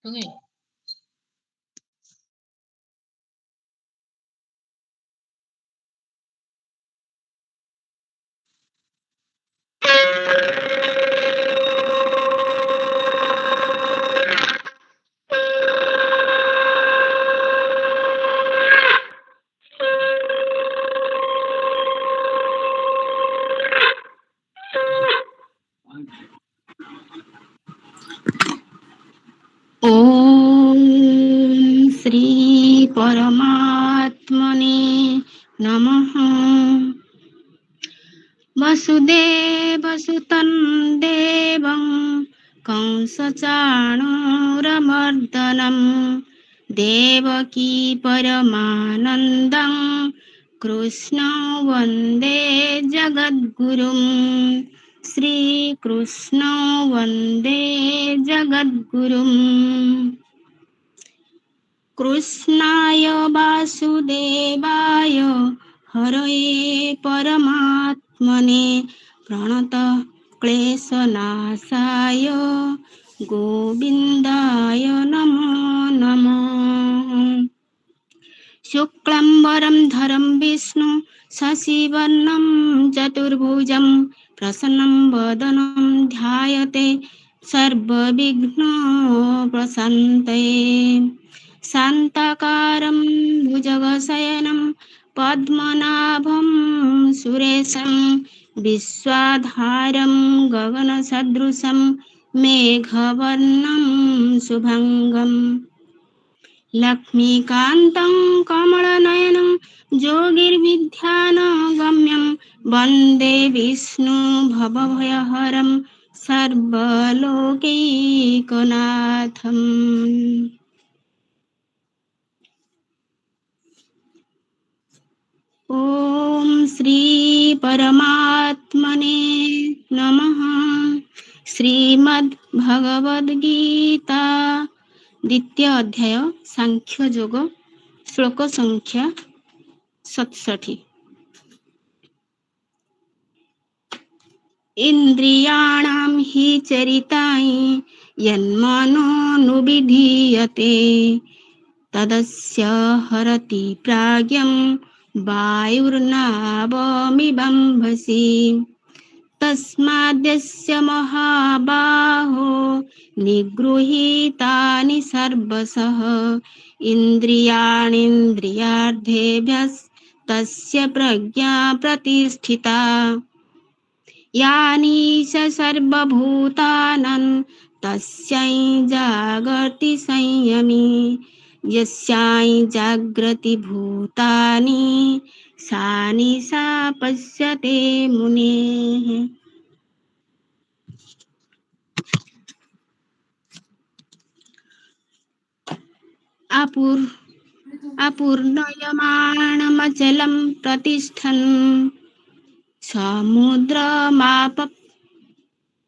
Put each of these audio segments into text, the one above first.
Okay. ओम श्री परमात्मने नमः। वसुदेवसुतं देवं कंसचाणूरमर्दनं देवकी परमानन्दं कृष्णं वन्दे जगद्गुरुं। श्रीकृष्णं वन्दे जगद्गुरुम्। कृष्णाय वासुदेवाय हरये परमात्मने प्रणत क्लेशनाशाय गोविन्दाय नमो नमः। शुक्लाम्बरं धरं विष्णु शशिवर्णं चतुर्भुजं प्रसन्नं वदनं ध्यायते सर्वविघ्नोपशान्तये। शान्ताकारं भुजगशयनं पद्मनाभं सुरेशं विश्वाधारं गगनसदृशं मेघवर्णं शुभङ्गम् लक्ष्मीकान्तं कमलनयनं योगिर्विद्यानगम्यं वन्दे विष्णु भवभयहरं सर्वलोकैकनाथम्। ॐ श्री परमात्मने नमः। श्रीमद्भगवद्गीता द्वितीय अध्याय सांख्य योग श्लोक संख्या 67। इंद्रियाणां हि चरितानि यन्मनोनुविधीयते तदस्य हरति प्राज्ञं वायुर्नावमिवाम्भसि। तस्माद्यस्य महाबाहो निगृहीतानि सर्वशः इन्द्रियाणीन्द्रियार्थेभ्यस्तस्य प्रज्ञा प्रतिष्ठिता। यानि च सर्वभूतानां तस्यै जागर्ति संयमी। यस्यै जाग्रति भूतानि सा निशा पश्यते मुनेः। अपूर्णयमाणमचलं प्रतिष्ठन् समुद्रमाप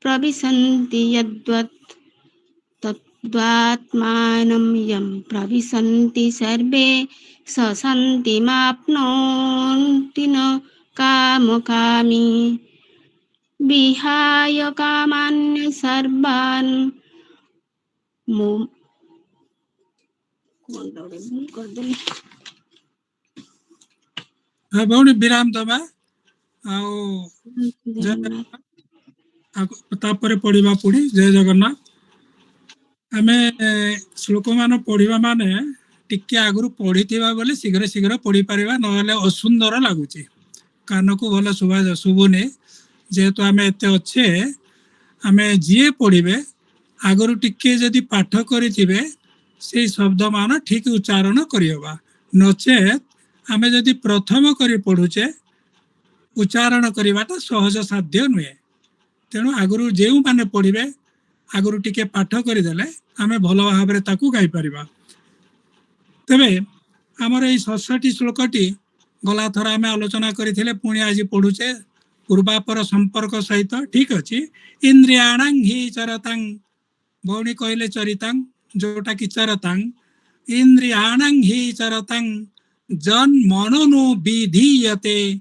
प्रविशन्ति यद्वत् तद्वात्मानं यं प्रविशन्ति सर्वे स शान्तिमाप्नोति न कामकामी। विहाय कामान्य सर्वान् भौणी विराम दबा तापर पढ़ा पुणी जय जगन्नाथ। आमे श्लोक मान पढ़ा माने टिके आगु पढ़ी बोले शीघ्र शीघ्र पढ़ी पारिबा नहले असुंदर लगुची कान को भल शुभुनी जेहेतु आमे एते अच्छे आमे जी पढ़े आगु टिके जदि पाठ करिथिबे से शब्द मान ठीक उच्चारण करबा नचेत आमे जदि प्रथम करी पढ़ुचे उच्चारण करवाटा सहज साध्य नुहे। तेणु आगु जो माने पढ़े आगु टिके पाठ करदेले आमे भल भाव ताकू गाई पारिबा। तबे आमर ये 67 श्लोकटी गला थर आमे आलोचना करथिले पुणी आज पढ़ुचे पूर्वापर संपर्क सहित ठीक अच्छी। इंद्रियाणां हि चरतां भौणी कहले चरितां जोटा कि चरतां इंद्रियाणां हि चरतां जन्मनो विधीयते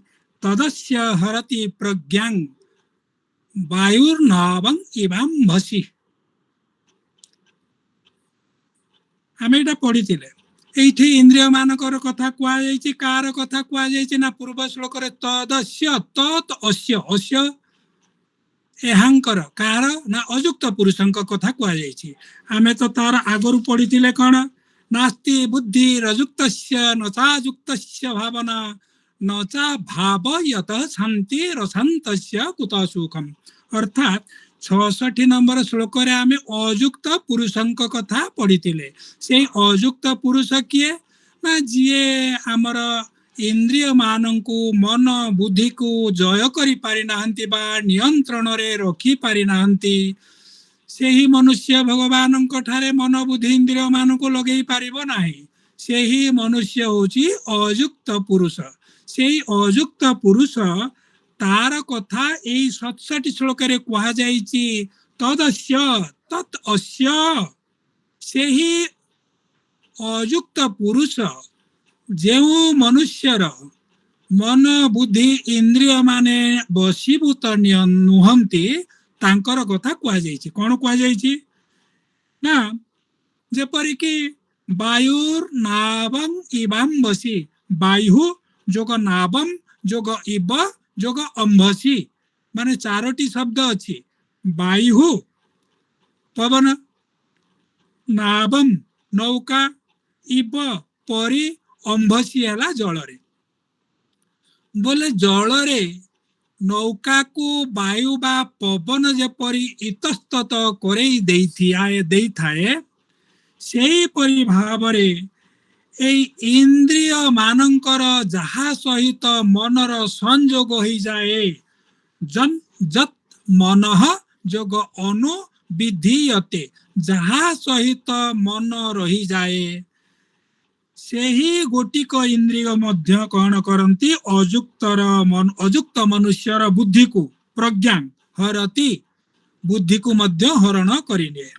तदस्य हरति प्रज्ञां वायुर्नावं इवाम्भसि। आम ये पढ़ी ये इंद्रिय मानकर कथा कहुई कार कथा कहुई ना पूर्व श्लोक तदस्य तत् अस्य अस्य एहांकर कार ना अयुक्त पुरुष कथा कहुई आमे तो तार आगरू पढ़ी कौन नास्ति बुद्धि रजुक्त न चायुक्त भावना न चा भाव यत शांति रसंत कुत सुखम अर्थात 66 नंबर श्लोक रे आमे अयुक्त पुरुष कथा पढ़ी से अयुक्त पुरुष किए ना जीए आमर इंद्रिय मानकु मन बुद्धि को जय करि पारि नाहंती बा नियंत्रण रे रखी पारि नाहंती से ही मनुष्य भगवान ठारे मन बुद्धि इंद्रिय मान को लगे पारिबो नाही से ही मनुष्य होची अयुक्त पुरुष से अयुक्त पुरुष तार कथा यही 67 श्लोक रे कहा जाइछि तदस्य तत् अस्य से ही अयुक्त पुरुष जेउ मनुष्यर मन बुद्धि इंद्रिय माने बशीभूत नुहंती तांकर कथा कहा जाइछि कोन कहा जाइछि ना जेपरिक वायुर नावम इवाम बसी वायु जोग नावम जोग इव जोग अंभसी माने चारोटी शब्द अच्छी वायु पवन नावम नौका इव परी अंभसी है जल बोले जल रे नौका को वायु बा पवन जेपरी इतस्तत करई देई थाए सेही परि भावरे इंद्रिय मानकर जहा सहित मनर संयोग हो जाए जन जत मन जोग अनुविधीयते जहा सहित मन रही जाए से ही गोटिक इंद्रिय मध्य कौन करती अयुक्त मनुष्यर बुद्धि को प्रज्ञा हरती बुद्धि को मध्य हरण करिने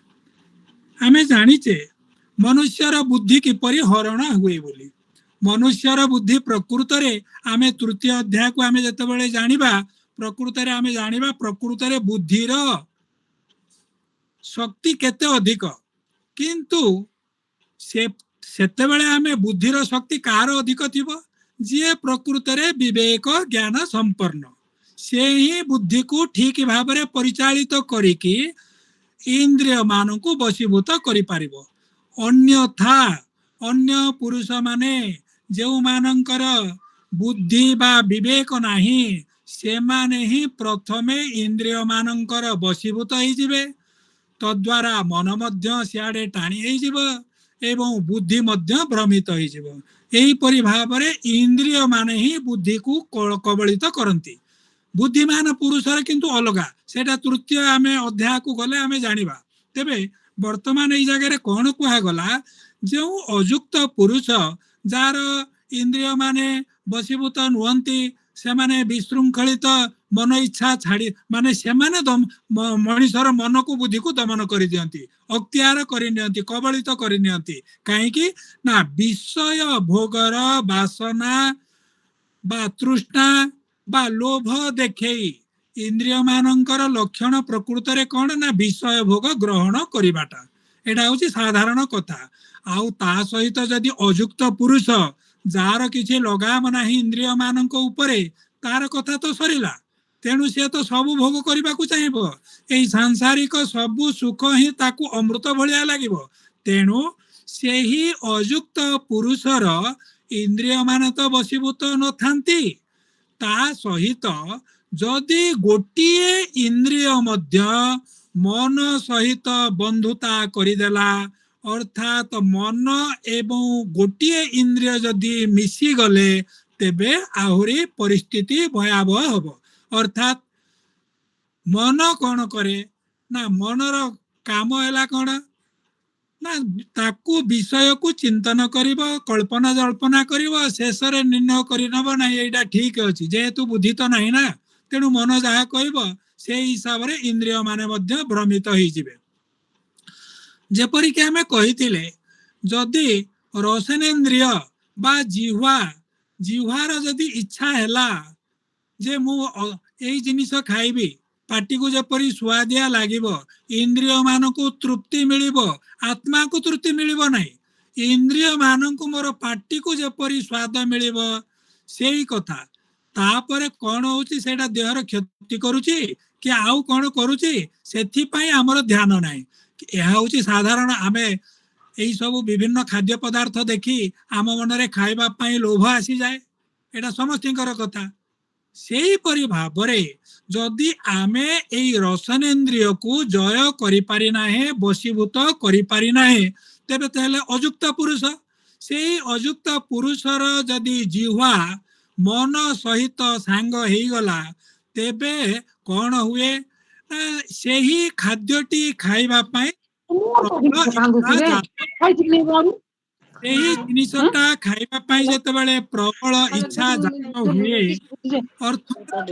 आमे जानिचे मनुष्यर बुद्धि किपरि हरण हुए बोली मनुष्यर बुद्धि प्रकृत रे आमे तृतीय अध्याय को आमे जतबेले जानिबा प्रकृत रे आमे जानिबा प्रकृत रे बुद्धिर शक्ति केते अधिक किंतु सेतेबेले आमे बुद्धिर शक्ति कार अधिक थिबो जे प्रकृत रे विवेक ज्ञान संपन्न से ही बुद्धि को ठीक भाव रे परिचालित करिकि इंद्रिय मान को वशीभूत करि पारिबो अन्यथा अन्य पुरुष माने जो मानकर बुद्धि बा विवेक नाही से माने ही प्रथमे इंद्रिय मानकर वशीभूत हो जिवे तद्वारा मन मध्य सियाडे टाणी हो जिवो एवं बुद्धि मध्य भ्रमित हो जिवो एही परि भाबरे इंद्रिय माने ही बुद्धि को कबलित करंती बुद्धिमान पुरुष किंतु अलगा सेटा तृतीय आमे अध्याय को गले आमे जानिबा तेबे वर्तमान ये जगह कौन कहगला जो अयुक्त पुरुष जार इंद्रिय माने वशीभूत नुहंती से माने विशृंखलित मन इच्छा छाड़ी माने से माने मनुष्यर मन को बुद्धि को दमन कर दियंती अख्तियार कर कबलित कर कहीं ना विषय भोगर वासना बा तृष्णा बा लोभ देखेई इंद्रिय मानकर लक्षण प्रकृत रे कौन ना विषय भोग ग्रहण करिबाटा एटा होची साधारण कथा आउ ता सहित जदि अयुक्त पुरुष जार किछि लगाम नाही इंद्रिय मानक उपरे तार कथा तो सरिला तेणु से तो सब भोग करबा को चाहिबो एई सांसारिक सब सुख ही ताकू अमृत भलिया लागिबो तेणु से ही अयुक्त पुरुषर इंद्रिय मान तो वशीभूत न थांती ता सहित जदि गोटिए इंद्रिय मध्य मन सहित बंधुता करिदेला अर्थात मन एवं गोटिए इंद्रिय जदि मिसी गले तेबे आहुरी परिस्थिति भयावह हबो अर्थात मन कौन करे ना मनर काम हैला कौन ना ताकू विषय को चिंतन करिबो कल्पना जल्पना करिबो शेष रे निर्णय करिनबो ना एटा ठीक अछि जेहेतु बुद्धि तो नाही ना तेणु मन जहा कहब से हिसाब रे इंद्रिय माने मध्य भ्रमित हो जिवे जेपरिक आमे कहिथिले जदि रसनेन्द्रिय बा जिह्वार जदि इच्छा हैला जे मु एई जिनिस खाइबी पाटी को जपरी स्वादिया लागिबो इंद्रिय मान को तृप्ति मिलिबो आत्मा को तृप्ति मिलिबो नाही इंद्रिय मानक मोर पार्टी को जेपरी स्वाद मिलिबो सेही कथा तापर कौन होची सेटा देहर क्षति करूची कि आउ कौन करूची सेथि पई हमर ध्यान नाही यह होची साधारण आमे एई सब विभिन्न खाद्य पदार्थ देखी आम मन रे खाइबा पई लोभ आसी जाए एटा समस्तिकर कथा सेही परि भाबरे जदि आमे एई रसनेन्द्रिय को जय करि पारि नाहे बशीभूत करि पारि नाहे तेबे तेले अयुक्त पुरुष सेही अयुक्त पुरुषर जदि जिह्वा मन सहित सांग हेई गला तेबे कौन हुए सेही खाद्यटी खाइबा पई जिनिसटा खाइबा पई जेतेबेले प्रबल इच्छा जात हुए अर्थात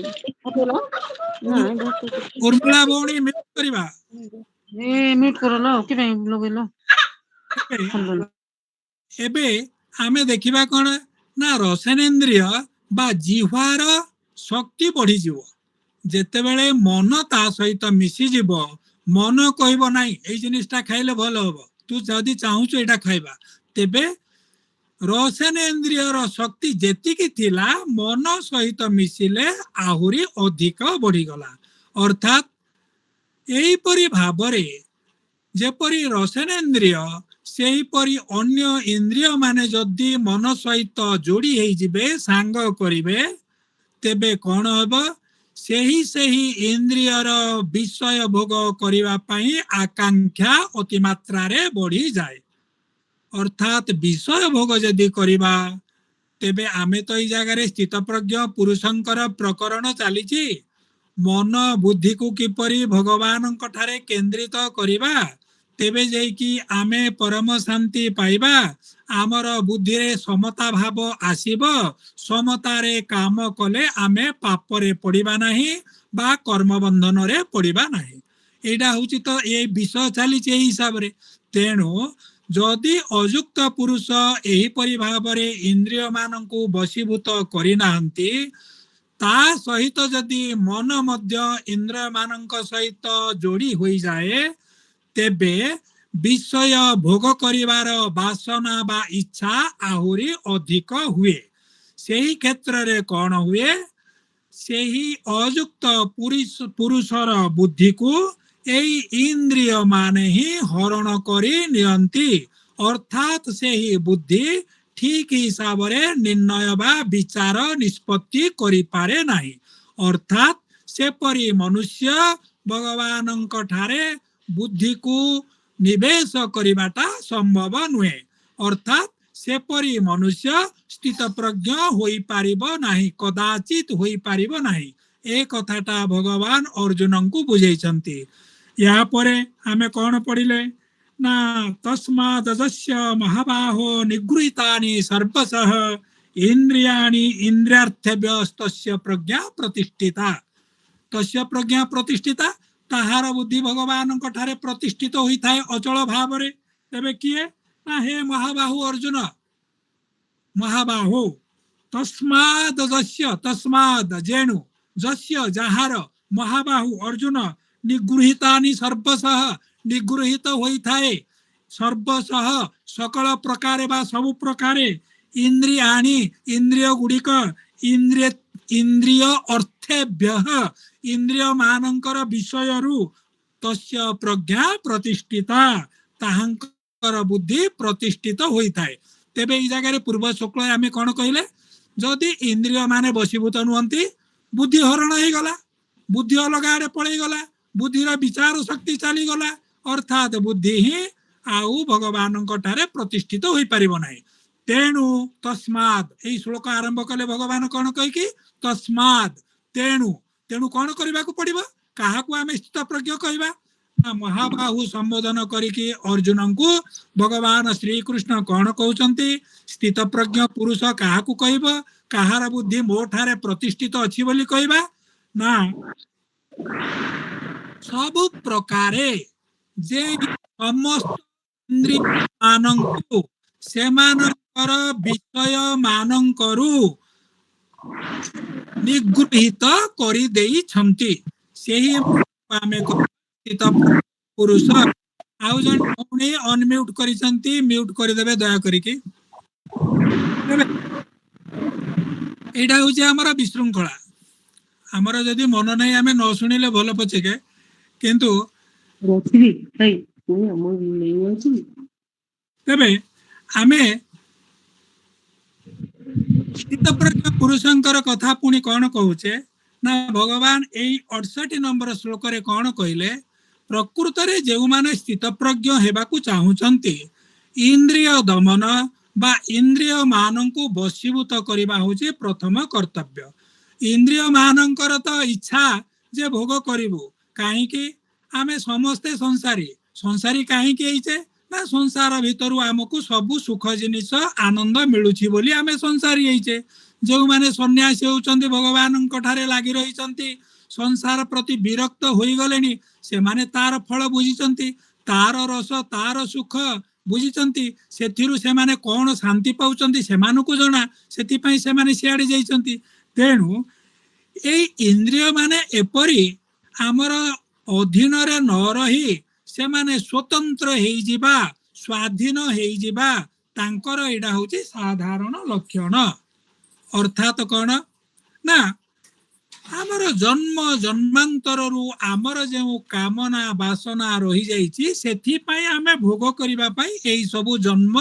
उर्मिला भौणी म्यूट करिबा म्यूट करलो कि भाई लगेलो एबे आमे देखिबा कोन ना रसनेन्द्रिय बा जिह्वार शक्ति बढ़ी जीव जेतेबेले मन ता सहित मिसी जीव मन कहबो नाही एई जिनिसटा खाइले भलो हबो तू जदी चाहूछु एटा खाइबा तेबे रसनेन्द्रियर शक्ति जेतिकी थिला मन सहित मिसिले आहुरी अधिक बढ़ी गला अर्थात एई परि भाबरे जेपरि रसनेन्द्रिय सेही परि अन्य इंद्रिय माने जदि मन सहित जोड़ी हेई जिबे सांग करिवे तेबे कौन हबो सेही सेही इंद्रियर विषय भोग करिवा पई आकांक्षा अति मात्रा रे बढ़ी जाए अर्थात विषय भोग जदि करिबा तेबे आमे तो ई जगह स्थित प्रज्ञ पुरुषंकर प्रकरण चलीची मन बुद्धि को किपरि भगवान ठारे केंद्रित करिबा तेबे जेकी आमे परम शांति पाइबा आमर बुद्धि रे समता भाव आसीबो समता रे काम कले आमे पाप रे पड़िबा नाही बा कर्म बंधन रे पड़िबा नाही एडा होची तो ए विषय चलीची ए हिसाब रे तेणु जदि अयुक्त पुरुष एही परि भावरे इंद्रिय मानकु वशीभूत करि नाहंती ता सहित जदि मन मध्य इंद्रिय मानक सहित जोड़ी होई जाए तेबे विषय भोग करिवार वासना बा इच्छा आहुरी अधिक हुए सेही क्षेत्र रे कौन हुए सेही अयुक्त पुरुषर बुद्धि को एई इंद्रिय माने ही हरण करी नियंती अर्थात सेही बुद्धि ठीक हिसाब रे निर्णय बा विचार निष्पत्ति करि पारे नाही अर्थात से परि मनुष्य भगवानंक ठारे बुद्धि को निवेश करिबाटा संभव नुहे अर्थात से परि मनुष्य स्थित प्रज्ञ होई पारिबो नाही कदाचित होई पारिबो नाही ए कथाटा भगवान अर्जुन को बुझेइछंती या परे आमे कौन पढ़िले ना तस्मादस्य महाबाहो निगृहीतानि सर्वशः इंद्रियाणि इंद्रियार्थव्यस्तस्य प्रज्ञा प्रतिष्ठिता तस्य प्रज्ञा प्रतिष्ठिता ताहार बुद्धि भगवान ठारे प्रतिष्ठित होई थाए अचल भाव रे तेबे किए ना हे महाबाहु अर्जुन महाबाहु तस्माद जेणु जस्य जहार महाबाहु अर्जुन निगृहीतानि सर्वशः निगृहीत होई थाए सर्वशः सकल प्रकारे बा सब प्रकारे इंद्रियाणि इंद्रिय गुड़िक इंद्रिय अर्थेभ्यः इंद्रिय मानंकर विषयरु तस्य प्रज्ञा प्रतिष्ठिता ताहांकर बुद्धि प्रतिष्ठित होई थाए तेबे ई जगह रे पूर्व शुक्ल आमे कोन कहिले जदि इंद्रिय माने वशीभूत नुहंती बुद्धि हरण हे गला बुद्धि अलगा रे पळै गला बुद्धिर विचार शक्ति चली गला अर्थात बुद्धि ही आउ भगवान ठारे प्रतिष्ठित होई परिबो नाही तेणु तस्माद एई श्लोक आरंभ कले भगवान कोन कहि कि तस्माद तेणु तेणु कौन करने को पड़ो क्या आम स्थित प्रज्ञ कहवा महाबाहु संबोधन करिकी अर्जुन को भगवान श्री कृष्ण कौन कहते स्थित प्रज्ञ पुरुष क्या कह कहार बुद्धि मो ठारे प्रतिष्ठित अच्छी बोली कहवा ना सब प्रकारे जे समस्त इंद्रिय मानंकु सेमानंकर विषय मानंकरु निगृहीत करि देई छंती सेही आमे स्थित पुरुष आउ जन पुणी अनम्यूट करिसंती म्यूट कर देबे दया करिके एटा होची हमर विशृंखला हमर जदी मन नै हमें न सुनिले भलो पछे के किंतु ରଖିବି ଭାଇ ମୁଁ ନେଇଯାଉଛି तेबे आमे स्थितप्रज्ञ पुरुषंकर कथा पुणी कौन कहूचे ना भगवान एई 68 नंबर श्लोक रे कौन कहले प्रकृत रे जेउ माने स्थितप्रज्ञ हेबाकू चाहुचंती इंद्रिय दमन बा इंद्रिय मानंकु वशीभूत करिबा होचे प्रथम कर्तव्य इंद्रिय मानंकर तो इच्छा जे भोग करिवु काहे कि आमे समस्ते संसारी संसारी काहे कि हेइचे ना संसार भितर आमको सबु सुख जिनिस आनंद मिलुछि बोली आमे संसारी हेइचे जो माने सन्यासी होउचंती भगवान ठारे लागि रहिचंती संसार प्रति विरक्त होई गलेनी से माने तार फल बुझिचंती तार रस तार सुख बुझिचंती सेथिरु से माने कोन शांति पाउचंती से मानको जणा सेति पई से माने सियाडे जाइचंती तेनु एई इंद्रिय माने एपरी हमर अधीन रे न रही से माने स्वतंत्र हेई जिबा स्वाधीन हेई जिबा तांकर एडा होची साधारण लक्षण अर्थात कौन ना आमर जन्म जन्मांतर रु आमर जो कामना वासना रही जाइछि सेथि पई आमे भोग करिबा पई एई सब जन्म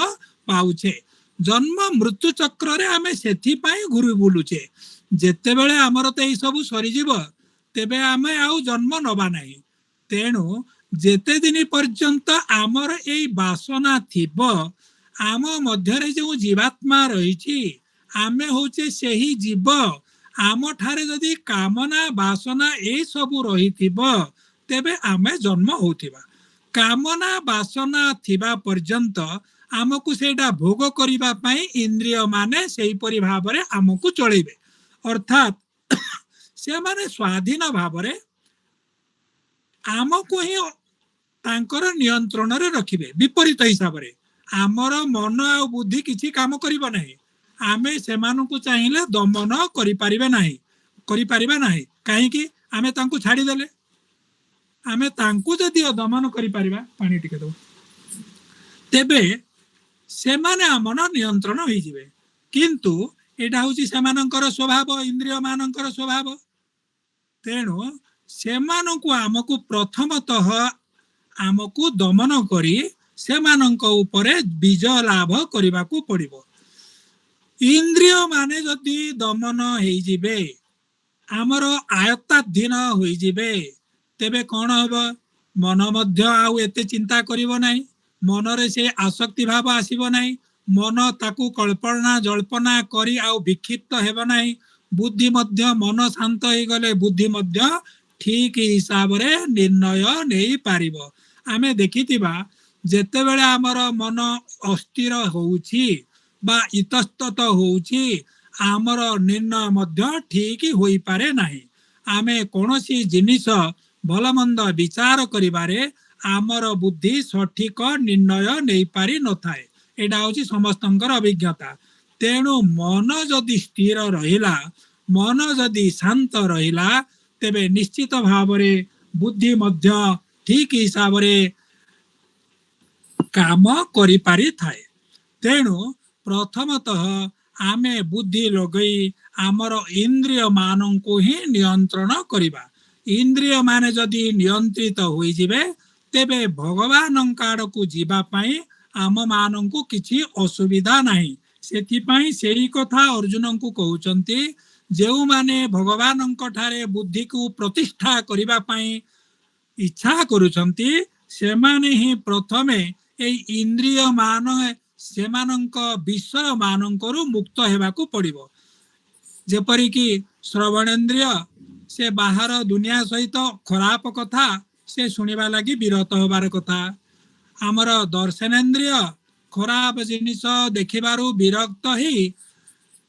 पाउछे जन्म मृत्यु चक्र रे आमे सेथि पई घुरी बुलुछे जेते बेले आमर त एई सब सरी जीव तेबे आमे आउ जन्म नबा नाही तेनु जेते दिन पर्यंत आमर एई वासना थिबो आम मध्य रे जो जीवात्मा रहिछि आमे होचे सेही जीव आम ठारे जदि कामना वासना ए सबु रही थिबो तेबे आमे जन्म होथिबा कामना वासना थिबा पर्यंत आमको सेटा भोग करिबा पई इंद्रिय माने सेही परि भाबरे आमको चलेबे अर्थात से माने स्वाधीन भाबरे आमको ही तांकर नियंत्रण रे रखिबे विपरीत हिसाब रे आमर मन आ बुद्धि किछि काम करिबो नाही आमे सेमानकु चाहिले दमन करि परिबे नाही काहे कि आमे तांकु छाडी देले आमे तांकु जदि दमन करि परिबा पानी टिके दो तेबे सेमाने आमन नियंत्रण होई जिवे किंतु एटा होची सेमानकर स्वभाव इंद्रिय मानकर स्वभाव तेनु सेमानकु आमकु प्रथमतः आमकु दमन करी सेमानक उपरे विजय लाभ करिबाकू पड़िबो इंद्रिय माने जदि दमन हेई जिबे आमर आयत्ताधीन होई जिबे तेबे कौन हबो मन मध्य आउ एते चिंता करिवो नाही मन रे से आसक्ति भाव आसीबो नाही मन ताकू कल्पना जल्पना करी आउ विक्षिप्त हेबो नाही बुद्धि मध्य मन शांत होई गले बुद्धि मध्य ठीक हिसाब रे निर्णय नेई पारिबो आमे देखितिबा जेते बेले आमर मन अस्थिर होउछि बा इतस्तत होउछि आमर निर्णय मध्य ठीक होई पारे नाही आमे कोनोसी जिनिस भलमंद विचार करिबारे आमर बुद्धि सठिक निर्णय नै पारि नथाय एटा होछि समस्तंकर अभिज्ञता तेणु मन जदि स्थिर रहिला मन जदि शांत रहिला तेबे निश्चित भावरे बुद्धि मध्य ठीक हिसाब रे काम करि पारि थाए तेणु प्रथमतः आमे बुद्धि लगई आमर इंद्रिय मानन को ही नियंत्रण करिबा इंद्रिय माने जदि नियंत्रित होई जिवे तेबे भगवान आड़ को जीवा पाई आम मानन को किछि असुविधा नाही सेथि पाई सेही कथा अर्जुन को कहउचंती जेउ माने भगवान ठारे बुद्धि को प्रतिष्ठा करिबा पाई इच्छा करूचंती से माने ही प्रथमे ए इंद्रिय मान सेमानंक विषय मानंकरु मुक्त हेबाकू पड़िबो जेपरि कि श्रवणेन्द्रिय से बाहर दुनिया सहित खराब कथा से सुनिबा लागि विरत होबार कथा आमर दर्शनेन्द्रिय खराब जिनिस देखिबारु विरक्त ही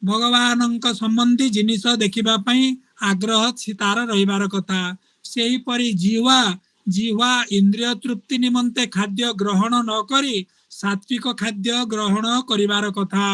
भगवानंक संबंधी जिनिस देखिबा पई आग्रह सितार रहिबार कथा सेही परि जीवा इंद्रिय तृप्ति निमंते खाद्य ग्रहण न करी सात्विक खाद्य ग्रहण करिवार कथा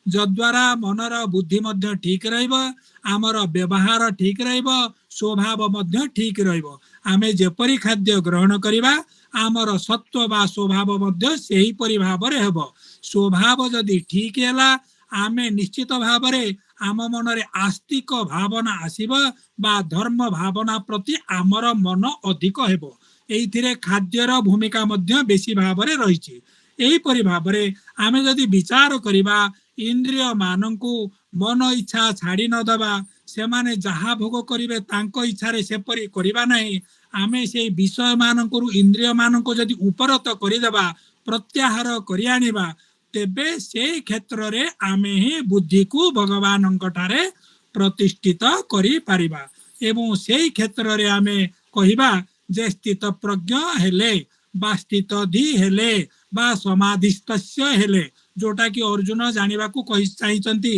जद्वारा मनर बुद्धि मध्य ठीक रहिबो आमर व्यवहार ठीक रहिबो स्वभाव मध्य ठीक रहिबो आमे जेपरि खाद्य ग्रहण करिबा आमर सत्व बा स्वभाव मध्य सेही परि भाबरे हेबो स्वभाव जदि ठीक हैला आमे निश्चित भाबरे आम मनरे आस्तिक भावना आसीबो बा धर्म भावना प्रति आमर मन अधिक हेबो एइथिरे खाद्यर भूमिका मध्य बेसी भाबरे रहिछि एही परि भाबरे आमे जदि विचार करिबा इंद्रिय मानंकु मन इच्छा छाड़ी न दबा से माने जहा भोग करिवे तांको इच्छारे सेपरि करिबा नाही आमे से विषय मानंकु इंद्रिय मानंकु जदि उपरत करिदेबा प्रत्याहार करि आनिबा तेबे से क्षेत्र रे आमे ही बुद्धि को भगवान ठारे प्रतिष्ठित करि पारिबा एवं से क्षेत्र रे आमे कहिबा जे स्थित प्रज्ञ हेले बा स्थित धी हेले बा समाधिस्थस्य हेले जोटा कि अर्जुन जानिबा को कहि चाहिचंती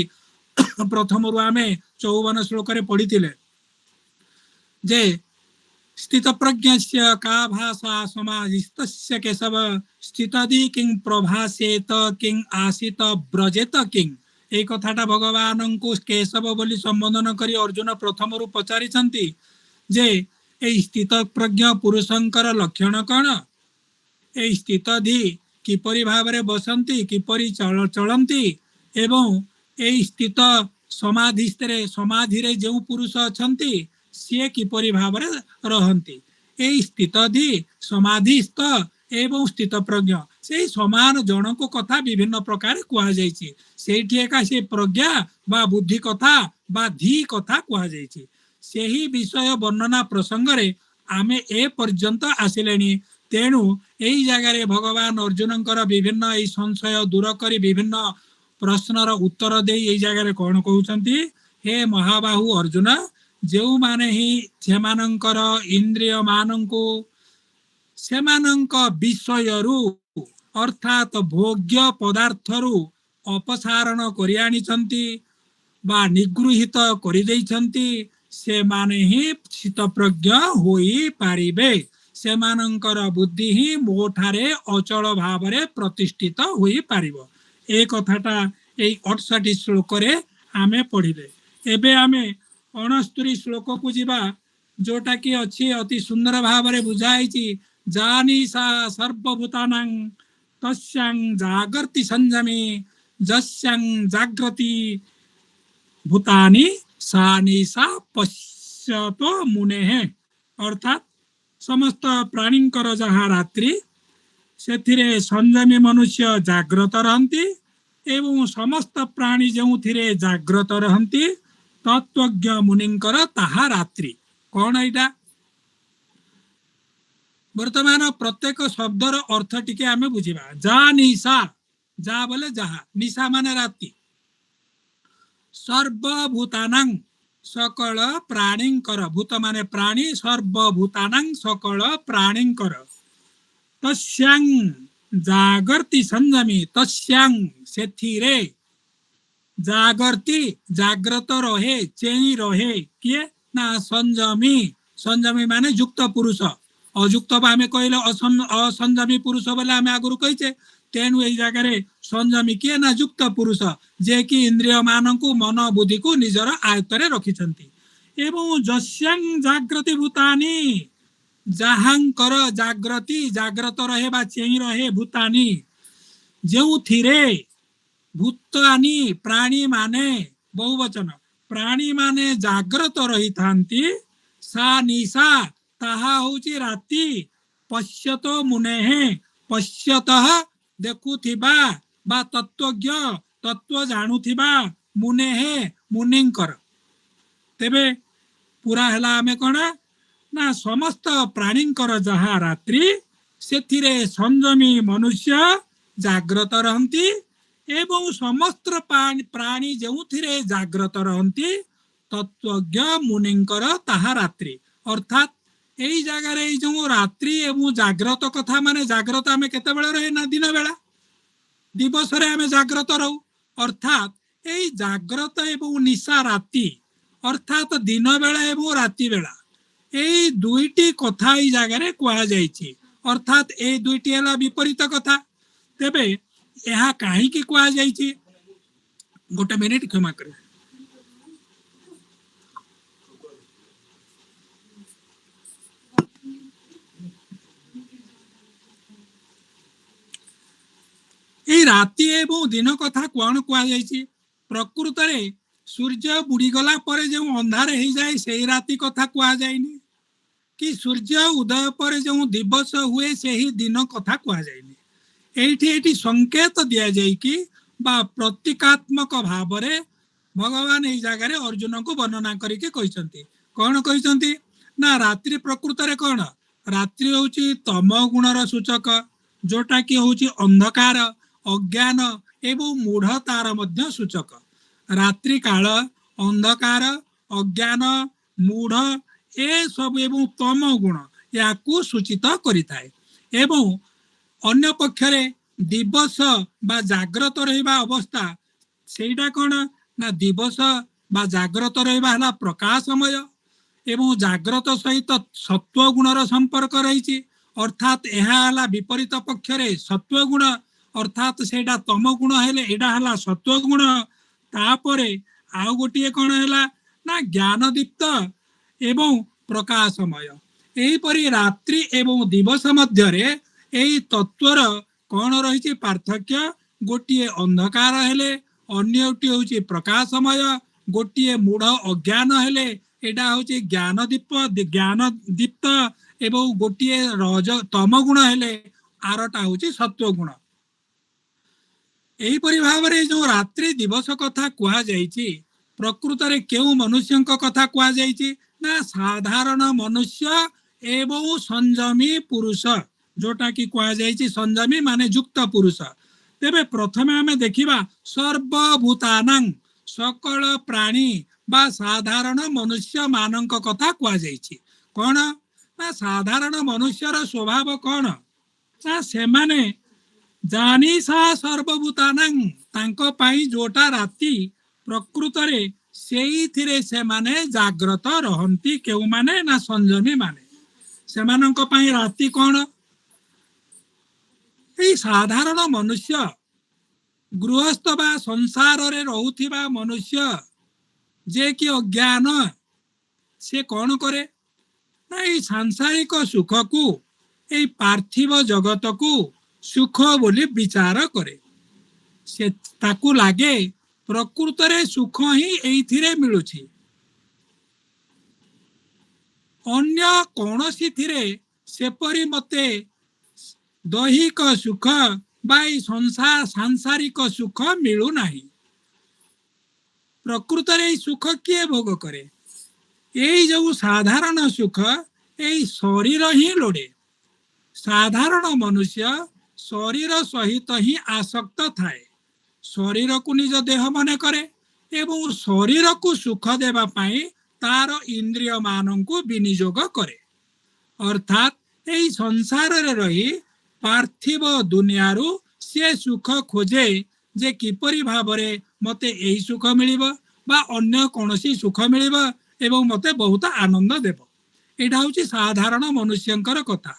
प्रथम रु आमे 54 श्लोक रे पढिथिले जे स्थित प्रज्ञस्य का भाषा समाधिस्थस्य केशव स्थितधि किं प्रभासेत किं आसित ब्रजेत किं ए कथाटा भगवान को केशव बोली संबोधन करी अर्जुन प्रथम रु पचारि छंती जे ए स्थित प्रज्ञ पुरुषंकर लक्षण कौन ए स्थितधि किपरि भावरे बसंती किपरि चलंती एवं ए स्थित समाधिस्थे समाधि रे जो पुरुष अछंती सी किपरि भावरे रहंती ए स्थितधि समाधिस्थ एवं स्थित प्रज्ञ से समान जन को कथा विभिन्न प्रकार कुआ जाइछि सेठी एका से प्रज्ञा बा बुद्धि कथा बा धी कथा कुआ जाइछि सेही विषय वर्णना प्रसंग रे आमे ए पर्यंत आसिलेनी तेणु एई जगह रे भगवान अर्जुनंकर विभिन्न एई संशय दूर करी विभिन्न प्रश्नर उत्तर दे एई जगह रे कोन कहउछंती हे महाबाहु अर्जुन जो माने ही सेमानंकर इंद्रिय मानंको सेमानंक विषयरु अर्थात भोग्य पदार्थरु अपसारण करि आनिछंती बा निगृहित करि दैछंती से माने ही चित्त प्रज्ञ होई पारिबे सेमानंकर बुद्धि ही मोठारे अचल भावरे प्रतिष्ठित होई पारिबो ए कथाटा ए 68 श्लोक रे आमे पढिले एबे आमे 69 श्लोक को जीवा जोटा कि अच्छी अति सुंदर भावरे बुझाइछि जानीसा सर्वभूतानां तस्यां जागर्ति संयमे जस्यां जागृति भूतानि सानिसा पश्यतो मुनेः अर्थात समस्त प्राणींकर जहाँ रात्रि सेथिरे संयमी मनुष्य जाग्रत रहंती एवं समस्त प्राणी जोथिरे जाग्रत रहंती तत्वज्ञ मुनिंकर ताहा रात्रि कौन एटा वर्तमान प्रत्येक शब्दर अर्थ टिके आमे बुझिबा जा निशा जा बोले जहा निशा माने रात्रि सर्वभूतानां सकल प्राणींकर भूत माने प्राणी सर्वभूतानां सकल प्राणींकर तस्यां जागर्ति संयमी तस्यां सेथिरे जागर्ति जाग्रत रहे चेई रहे किए ना संयमी संयमी माने युक्त पुरुष अयुक्त आमे कहले असंयमी पुरुष बोले आमे आगुरु कहिचे तेणु एई जगह रे संयमी किए ना युक्त पुरुष जे कि इंद्रिय मानकु मन बुद्धि को निजर आयत्तरे रखिछंती एवं जस्यां जागृति भूतानि जाहांकर जागृति जाग्रत रहे बा चेई रहे भूतानि जेउ थिरे भूतानि प्राणी माने बहुवचन प्राणी माने जाग्रत रही थांती सा निशा ताहा होची राति पश्यतो मुनेः पश्यतः देखुथिबा बा तत्वज्ञ तत्व जानुथिबा मुनेः मुनिंकर तेबे पूरा हला आमे कोना ना समस्त प्राणींकर जहाँ रात्रि सेथिरे संयमी मनुष्य जाग्रत रहंती एवं समस्त प्राणी जोथिरे जाग्रत रहंती तत्वज्ञ मुनिंकर ताहा रात्रि अर्थात एई जगह रे जो रात्रि एवं जाग्रत कथा माने जाग्रत आमे केते बेला रहे ना दिन बेला दिवस रे आमे जाग्रत रहू अर्थात एई जाग्रत एवं निशा राति अर्थात दिन बेला एवं राति बेला एई दुईटी कथा एई जगह रे कुआ जाईछि अर्थात एई दुईटी हला विपरीत कथा तेबे यह कहीं की कुआ जाईछि गोटे मिनिट क्षमा करे राति एवं दिन कथा कौन कहुई प्रकृत रे सूर्य बुड़ीगला जो अंधार हो जाए से राति कथा कहुनी कि सूर्य उदय पर जो दिवस हुए से ही दिन कथा कहुनी एठी संकेत दि जाए कि प्रतीकात्मक भाव में भगवान यही जगार अर्जुन को वर्णना करके कौन कहते ना रात्रि प्रकृत रे कौन रात्रि हूँ तम गुणर सूचक जोटा कि हूँ अंधकार अज्ञान एवं मूढ़तार मध्य सूचक रात्रि काल अंधकार अज्ञान मूढ़ ए सब एवं तम गुण या सूचित करिथाए एवं अन्य पक्षरे दिवस बा जाग्रत रहिबा अवस्था सेटा कौन ना दिवस बा जाग्रत रहिबा हला प्रकाशमय एवं जाग्रत सहित सत्व गुणर संपर्क रही अर्थात यह विपरीत पक्षरे सत्व गुण अर्थात सेटा तम गुण हेले एटा हला सत्व गुण तापरे आउ गोटे कौन है ना ज्ञान दीप्त एवं प्रकाशमय एहीपरि रात्रि एवं दिवस मध्य यही तत्वर कौन रही पार्थक्य गोटे अंधकार हेले अन्यटी हूँ प्रकाशमय गोटे मूढ़ अज्ञान हेले एटा हूँ ज्ञान दीप्त एवं गोटे रज तम गुण हेले आरटा हूँ सत्व गुण एहीपरि भाव में जो रात्रि दिवस कथा कहुई प्रकृत रे केउ मनुष्य कथा कहुई ना साधारण मनुष्य एवं संयमी पुरुष जोटा कि कहुई संयमी माने युक्त पुरुष तेबे प्रथमे आमे देखिबा सर्वभूतानां सकल प्राणी बा साधारण मनुष्य मानक कथा कहुई कौन ना साधारण मनुष्यर स्वभाव कौन ना सेमाने जानी सा सर्वभूतानां तांको पाई जोटा राति प्रकृत रे सेइथिरे से माने जाग्रत रहंती केउ माने ना संयमी माने सेमानंको पाई राति कौन ए साधारण मनुष्य गृहस्थ बा संसार रे रहुथिबा मनुष्य जे कि अज्ञान से कौन करे ना ये सांसारिक सुख को ए पार्थिव जगत को सुख बोली विचार करे से ताकू लागे प्रकृत रे सुख ही एइथिरे मिलुछि अन्य कौनसी थिरे सेपरी मते दैहिक सुख बाई संसार सांसारिक सुख मिलू नहीं प्रकृत रे सुख किए भोग करे यही जो साधारण सुख यही शरीर ही लोड़े साधारण मनुष्य शरीर सहित ही आसक्त थाए शरीर को निज देह मन करे एवं शरीर को सुख देवा पाई तार इंद्रिय मान को विनियोग करे अर्थात यही संसार रे रही पार्थिव दुनिया से सुख खोजे जे किपरि भाव रे मते यही सुख मिलिबो बा अन्य कौनसी सुख मिलिबो एवं मते बहुत आनंद देव एटा हूँ साधारण मनुष्यंकर कथा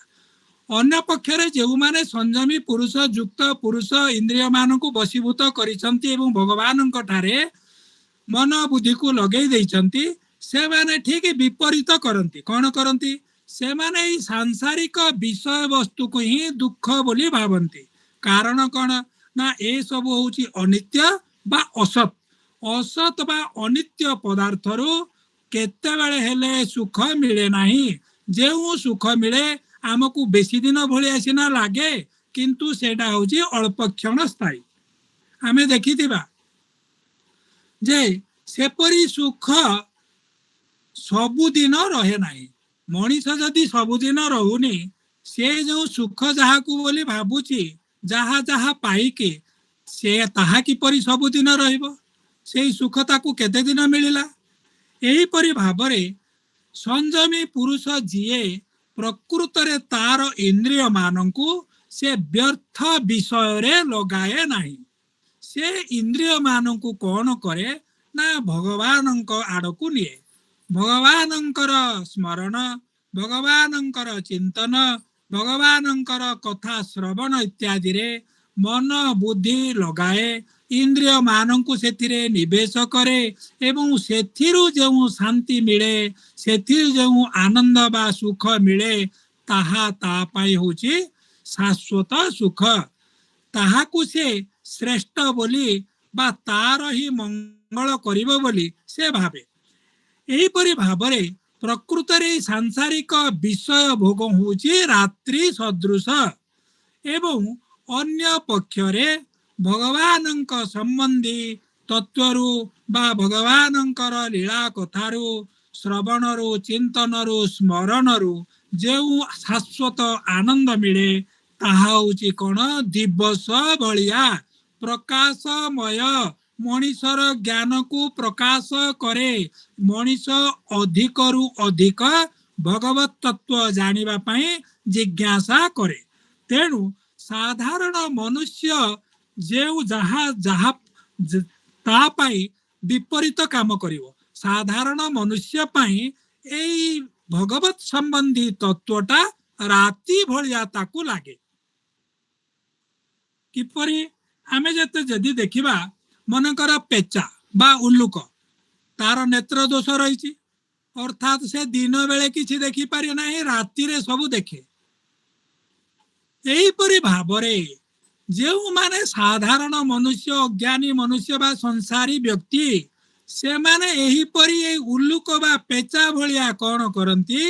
अन्य पक्षरे जो माने संयमी पुरुष युक्त पुरुष इंद्रिय मान को वशीभूत करिसंती एवं भगवान ठारे मन बुद्धि को लगे देइसंती से माने ठीक विपरीत करंती कौन करंती से माने सांसारिक विषय वस्तु को ही दुख बोली भावंती कारण कौन ना ए सब हूँ अनित्य बा असत असत बा अनित्य पदार्थ रू केते बेले हेले सुख मिले नहीं जो सुख मिले आमको बेसी दिन भलिया सिना लागे किंतु सेटा हूँ अल्प क्षण स्थायी आमे देखिथिबा जे सेपरी सुख सबुदिन रहे नहीं मनीष जदि सबुदिन रहुनी से जो सुख जहा को बोली भाबुची जहा जहा पाइके से ताहा किपरि सबुदिन रहिबो से सुख ताकू केते दिन मिलिला यही परि भाबरे संयमी पुरुष जीए प्रकृत रे तार इंद्रिय मानकू से व्यर्थ विषय रे लगाए नहीं से इंद्रिय मानकू कौन करे ना भगवान आड़कू निये भगवानंकर स्मरण भगवानंकर चिंतन भगवानंकर कथा श्रवण इत्यादि रे मन बुद्धि लगाए इंद्रिय मानकू सेथिरे निवेश करे एवं सेथिरु जो शांति मिले सेथिरु जो आनंद बा सुख मिले ताहा ता पाई होची शाश्वत सुख ताहाकू से श्रेष्ठ बोली बा तार ही मंगल करिबो बोली से भावे। एहीपरि भावरे प्रकृतरे सांसारिक विषय भोग होउची रात्रि सदृश एवं अन्य पक्षरे भगवानंक संबंधी तत्वरु बा भगवानंकर लीला कथारु श्रवणरु चिंतनरु स्मरणरु जेउ शाश्वत आनंद मिले ताहा होउची कोन दिवस भलिया प्रकाशमय मनीषर ज्ञान को प्रकाश करे। मनीष अधिकरु अधिक भगवत तत्व जानिबा पई जिज्ञासा करे। तेणु साधारण मनुष्य जेउ जहा जहा ता पाई विपरीत काम करिवो। साधारण मनुष्य पाई एई भगवत संबंधी तत्वटा राति भलिया ताकू लागे। किपरि आमे जते जदि देखिबा मनकर पेचा बा उल्लुक तार नेत्र दोष रही अर्थात से दिन बेले किछि देखि पारि नाही राति रे सब देखे। एहीपरि भावरे जेउ माने साधारण मनुष्य अज्ञानी मनुष्य बा संसारी व्यक्ति से माने एहीपरि उल्लुक बा पेचा भलिया कौन करती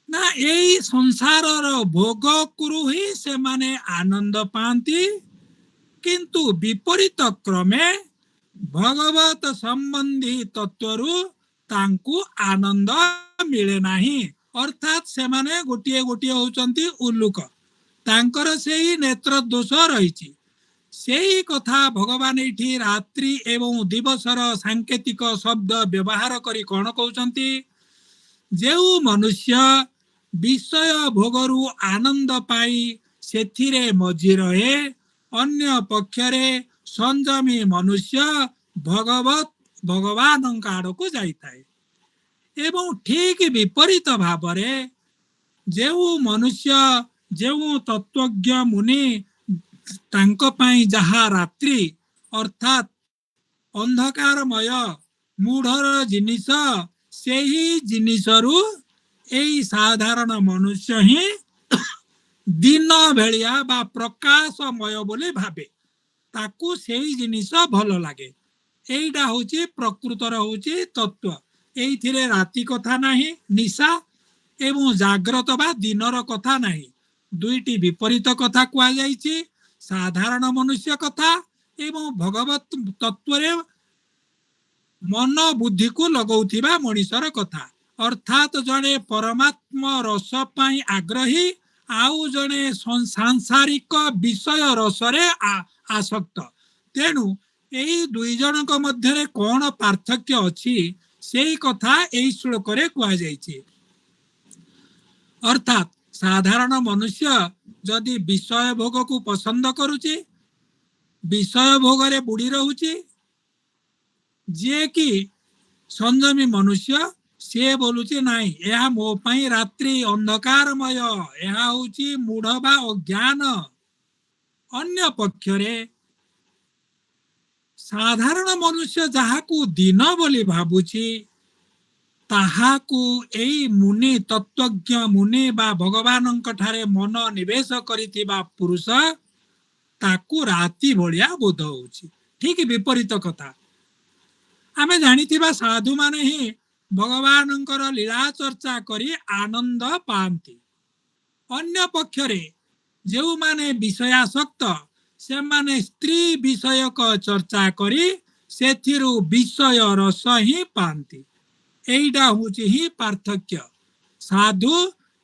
ना एई संसारर भोग कुरु ही से माने आनंद पाती किंतु विपरीत क्रमे भगवत संबंधी तत्वरु तांकु आनंद मिले नाही। अर्थात से माने गोटिए गोटिए होचंती उल्लुक तांकर सेही नेत्र दोष रही। सेही कथा भगवान एठी रात्रि एवं दिवसर सांकेतिक शब्द व्यवहार करी कौन कहउचंती जेउ मनुष्य विषय भोगरु आनंद पाई सेथिरे मजी रहे अन्य पक्षरे संयमी मनुष्य भगवान आड़क जाइथाए। एवं ठीक विपरीत भावरे जेउ मनुष्य जेउ तत्वज्ञ मुनि तांक पाई जहा रात्रि अर्थात अंधकारमय मूढ़र जिनिस सेही जिनिसरु एई साधारण मनुष्य ही दिन भेलिया बा प्रकाशमय बोली भावे ताकू सेही जिनिस भल लागे। एईटा होची प्रकृतर होची तत्व। एइथिरे राति कथा नाही निशा एवं जाग्रत बा दिनर कथा नाही। दुईटी विपरीत कथा कुआ जाइछि साधारण मनुष्य कथा एवं भगवत तत्वरे मन बुद्धि को लगौथिबा मनीषर कथा। अर्थात जने परमात्मा रस पाई आग्रही आउ जने सांसारिक विषय रसरे आसक्त। तेणु एई दुई जनक मध्यरे कौन पार्थक्य अछि सेई कथा एई श्लोकरे कुआ जाइछि। अर्थात साधारण मनुष्य जदि विषय भोग को पसंद करुछि विषय भोगरे बुड़ी रहुछि जे कि संयमी मनुष्य से बोलुछि नाही यह मो पाई रात्रि अंधकारमय यह होछि मूढ़ बा अज्ञान। अन्य पक्षरे साधारण मनुष्य जहाकू दिन बोली भाबुछि ताहाकू एई मुनि तत्वज्ञ मुनि बा भगवानंक ठारे मन निवेश करिथिबा पुरुष ताकू राति भलिया बोध होउछि। ठीक विपरीत कथा। आमे जानिथिबा साधु माने ही भगवानंकर लीला चर्चा करी आनंद पाती। अन्य पक्षरे जेउ माने विषयासक्त से माने स्त्री विषयक चर्चा करी सेथिरु विषय रस ही पाती। एइडा होछि ही पार्थक्य साधु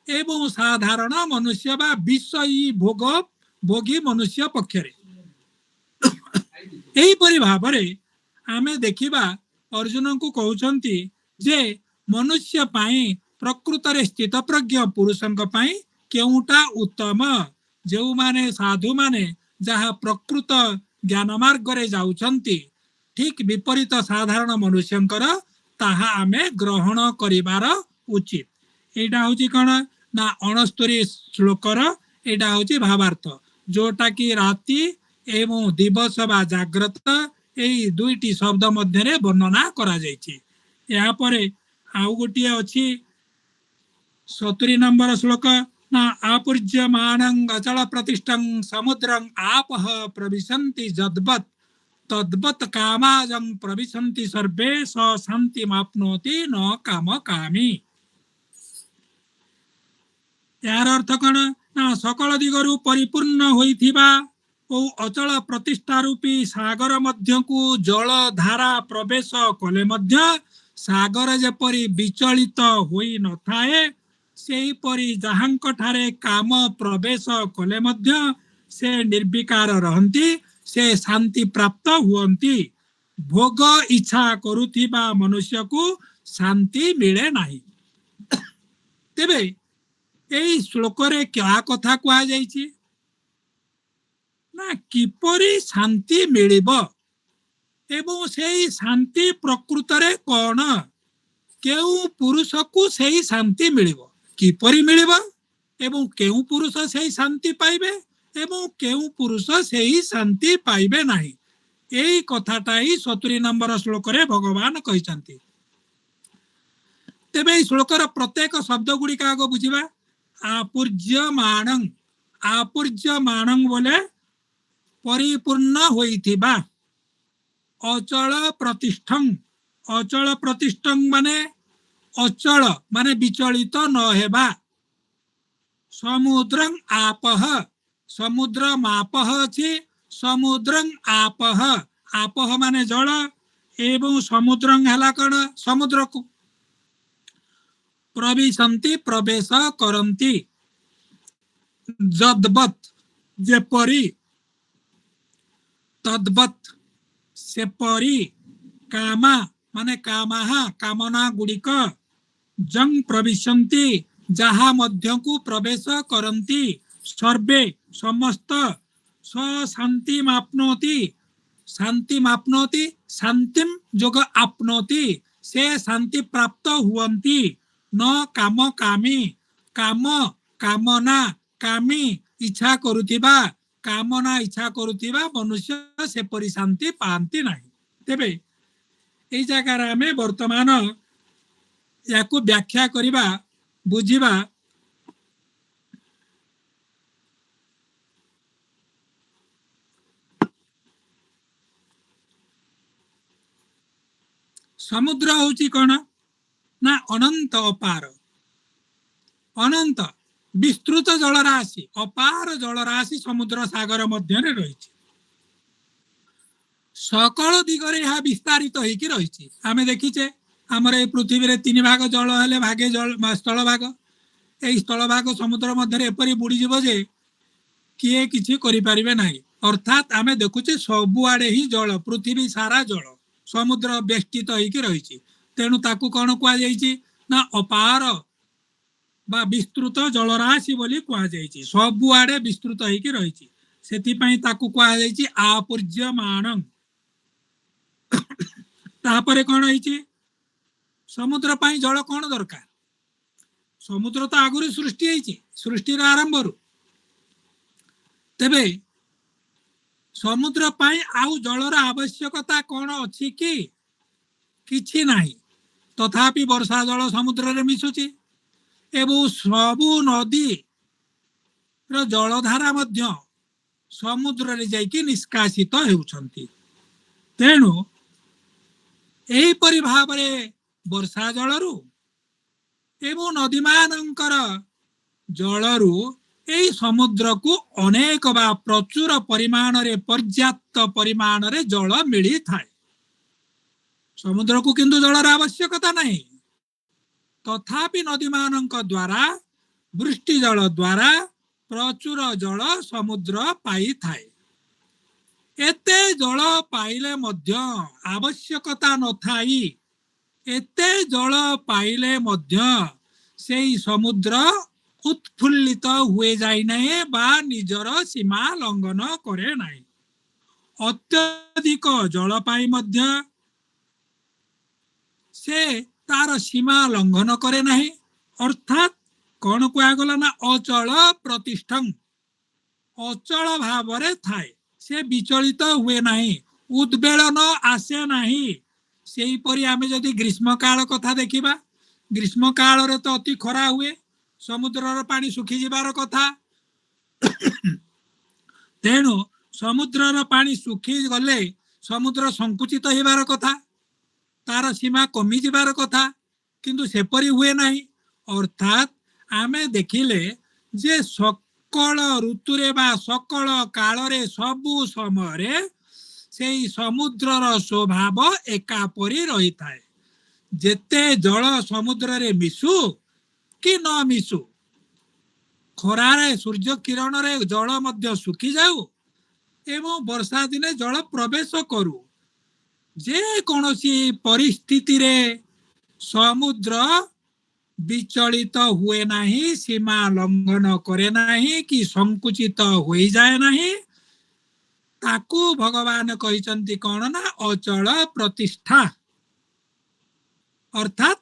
एवं साधारण मनुष्य बा विषयी भोग भोगी मनुष्य पक्षरे। एहीपरि भावरे आमे देखिबा अर्जुन को कहउचंती जे मनुष्य पाई प्रकृतरे स्थित प्रज्ञ पुरुषंक पाई केउटा उत्तम जेउ माने साधु माने जहा प्रकृत ज्ञान मार्ग रे जाउचंती ठीक विपरीत साधारण मनुष्यंकर ताहा आमे ग्रहण करिबार उचित। एटा होची कोन ना 69 श्लोकर एटा होची भावार्थ जोटा कि राति एवं दिवस बा जाग्रत एई दुईटी शब्द मध्यरे वर्णना करा जायछि। या परे आउ गोटिए अछि 70 नंबर श्लोक ना आपूर्यमाणं अचल प्रतिष्ठं समुद्रं आपः प्रविशन्ति जद्वत् तद्वत् कामाजं प्रविशन्ति सर्वे स शान्तिमाप्नोति न कामकामी। यार अर्थ कौन ना सकल दिगरु परिपूर्ण होइथिबा ओ अचल प्रतिष्ठा रूपी सागर मध्यकु जल धारा प्रवेश कले मध्य सागर जेपरि विचलित होई न थाए सेही परि जहांक ठारे काम प्रवेश कले मध्य से निर्विकार रहंती से शांति प्राप्त हुअंती। भोग इच्छा करुथिबा मनुष्य को शांति मिले नाही। तेबे एई श्लोक रे क्या कथा कहा जाइछि ना किपरि शांति मिलिबो एवं सेई शांति प्रकृत रे कोन केउ पुरुष को सेई शांति मिलिबो किपरि मिलिबो एवं केउ पुरुष सेई शांति पाइबे एवं केउ पुरुष सेई शांति पाइबे नाही। एई कथाटा ही 70 नंबर श्लोक रे भगवान कहिसंती। तेबे एई श्लोकर प्रत्येक शब्द गुडी का आगो बुझिबा। आपूर्यमाणं आपूर्यमाणं बोले परिपूर्ण होइथिबा अचल प्रतिष्ठं अचल प्रतिष्ठं माने अचल माने विचलित न हेबा समुद्रं आपः समुद्र मापः अछि समुद्रं आपः आपः माने जल एवं समुद्रं हला कण समुद्र को प्रविशन्ति प्रवेश करन्ति जद्वत् जेपरि तद्वत् सेपरि कामा माने कामाः कामना गुडिक जं प्रविशन्ति जहा मध्य को प्रवेश करन्ति सर्वे समस्त स शांति माप्नोति शांति माप्नोति शांतिम जोग आपनोति से शांति प्राप्त हुअन्ति न काम कामी काम कामना कामी इच्छा करुथिबा कामना इच्छा करुथिबा मनुष्य से परि शांति पांति नाही। तेबे एई जगह रे हमें वर्तमान याकु व्याख्या करिबा बुझिबा। समुद्र होची कोन ना अनंत अपार अनंत विस्तृत जलराशि अपार जलराशि समुद्र सागर मध्य रही सकल दिगरे यह विस्तारित होइकी रही। आमे देखिचे आमर ए पृथ्वी रे 3 भाग जल हेले भागे जल स्थल भाग ए स्थल भाग समुद्र मध्य एपरी बुड़ी जीव जे किए किछि करि परिबे नाही। अर्थात आमे देखुचे सबु आडे ही जल पृथ्वी सारा जल समुद्र बेष्टित होइकी रही। तेणु ताकू कौन कुआ जाइछि ना अपार बा विस्तृत जलराशि बोली कुआ जाइछि सबु आडे विस्तृत होइकी रही। सेति पई ताकू कुआ जाइछि आपूर्यमाणं। तापरे कौन होइछि समुद्र पाई जल कौन दरकार समुद्र तो आगुरी सृष्टि होइछि सृष्टि रा आरंभ रु। तेबे समुद्र पाई आउ जलर आवश्यकता कौन अछि कि किछि नाही। तथापि वर्षा जल समुद्र रे मिसुछि एवं सबु नदी रो जलधारा मध्य समुद्र रे जाइकी निष्कासित हेउछंती। तेणु एही परि भाबरे वर्षा जलरु एवं नदी मानकर जलरु एही समुद्र को अनेक बा प्रचुर परिमाण रे पर्याप्त परिमाण रे जल मिली थाए। समुद्र को किंतु जलर आवश्यकता नहीं। तथापि नदी मानक द्वारा वृष्टि जल द्वारा प्रचुर जल समुद्र पाई थाए। एते जल पाइले मध्य आवश्यकता न थाई एते जल पाइले मध्य सेई समुद्र उत्फुल्लित हुए जाय नहीं बा निजर सीमा लंघन करे नहीं। अत्यधिक जल पाई मध्य से तार सीमा लंघन करे नहीं। अर्थात कौन कुआ गला ना अचल प्रतिष्ठं अचल भावरे थाए से विचलित हुए नहीं उद्वेलन आसे नहीं। सेही परि आमे जदि ग्रीष्म काल कथा देखिबा ग्रीष्म काल रे तो अति खरा हुए समुद्रर पानी सुखी जिबार कथा तेणु समुद्रर पानी सुखी गले समुद्र संकुचित होबार कथा तार सीमा कमी जिबार कथा किंतु सेपरी हुए नहीं अर्थात आमे देखिले जे सकल ऋतुरे बा सकल कालरे सबु समय से समुद्रर स्वभाव एकापरी रही थाए जेते जल समुद्र रे मिसु कि न मिसु खरारे सूर्य किरण रे जल मध्य सुखी जाऊ एवं वर्षा दिने जल प्रवेश करू जे कोनोसी परिस्थिति रे समुद्र विचलित हुए नहीं सीमा लंघन करे नहीं कि संकुचित हो जाए नहीं ताकू भगवान कहिसंती कोन ना अचल प्रतिष्ठा अर्थात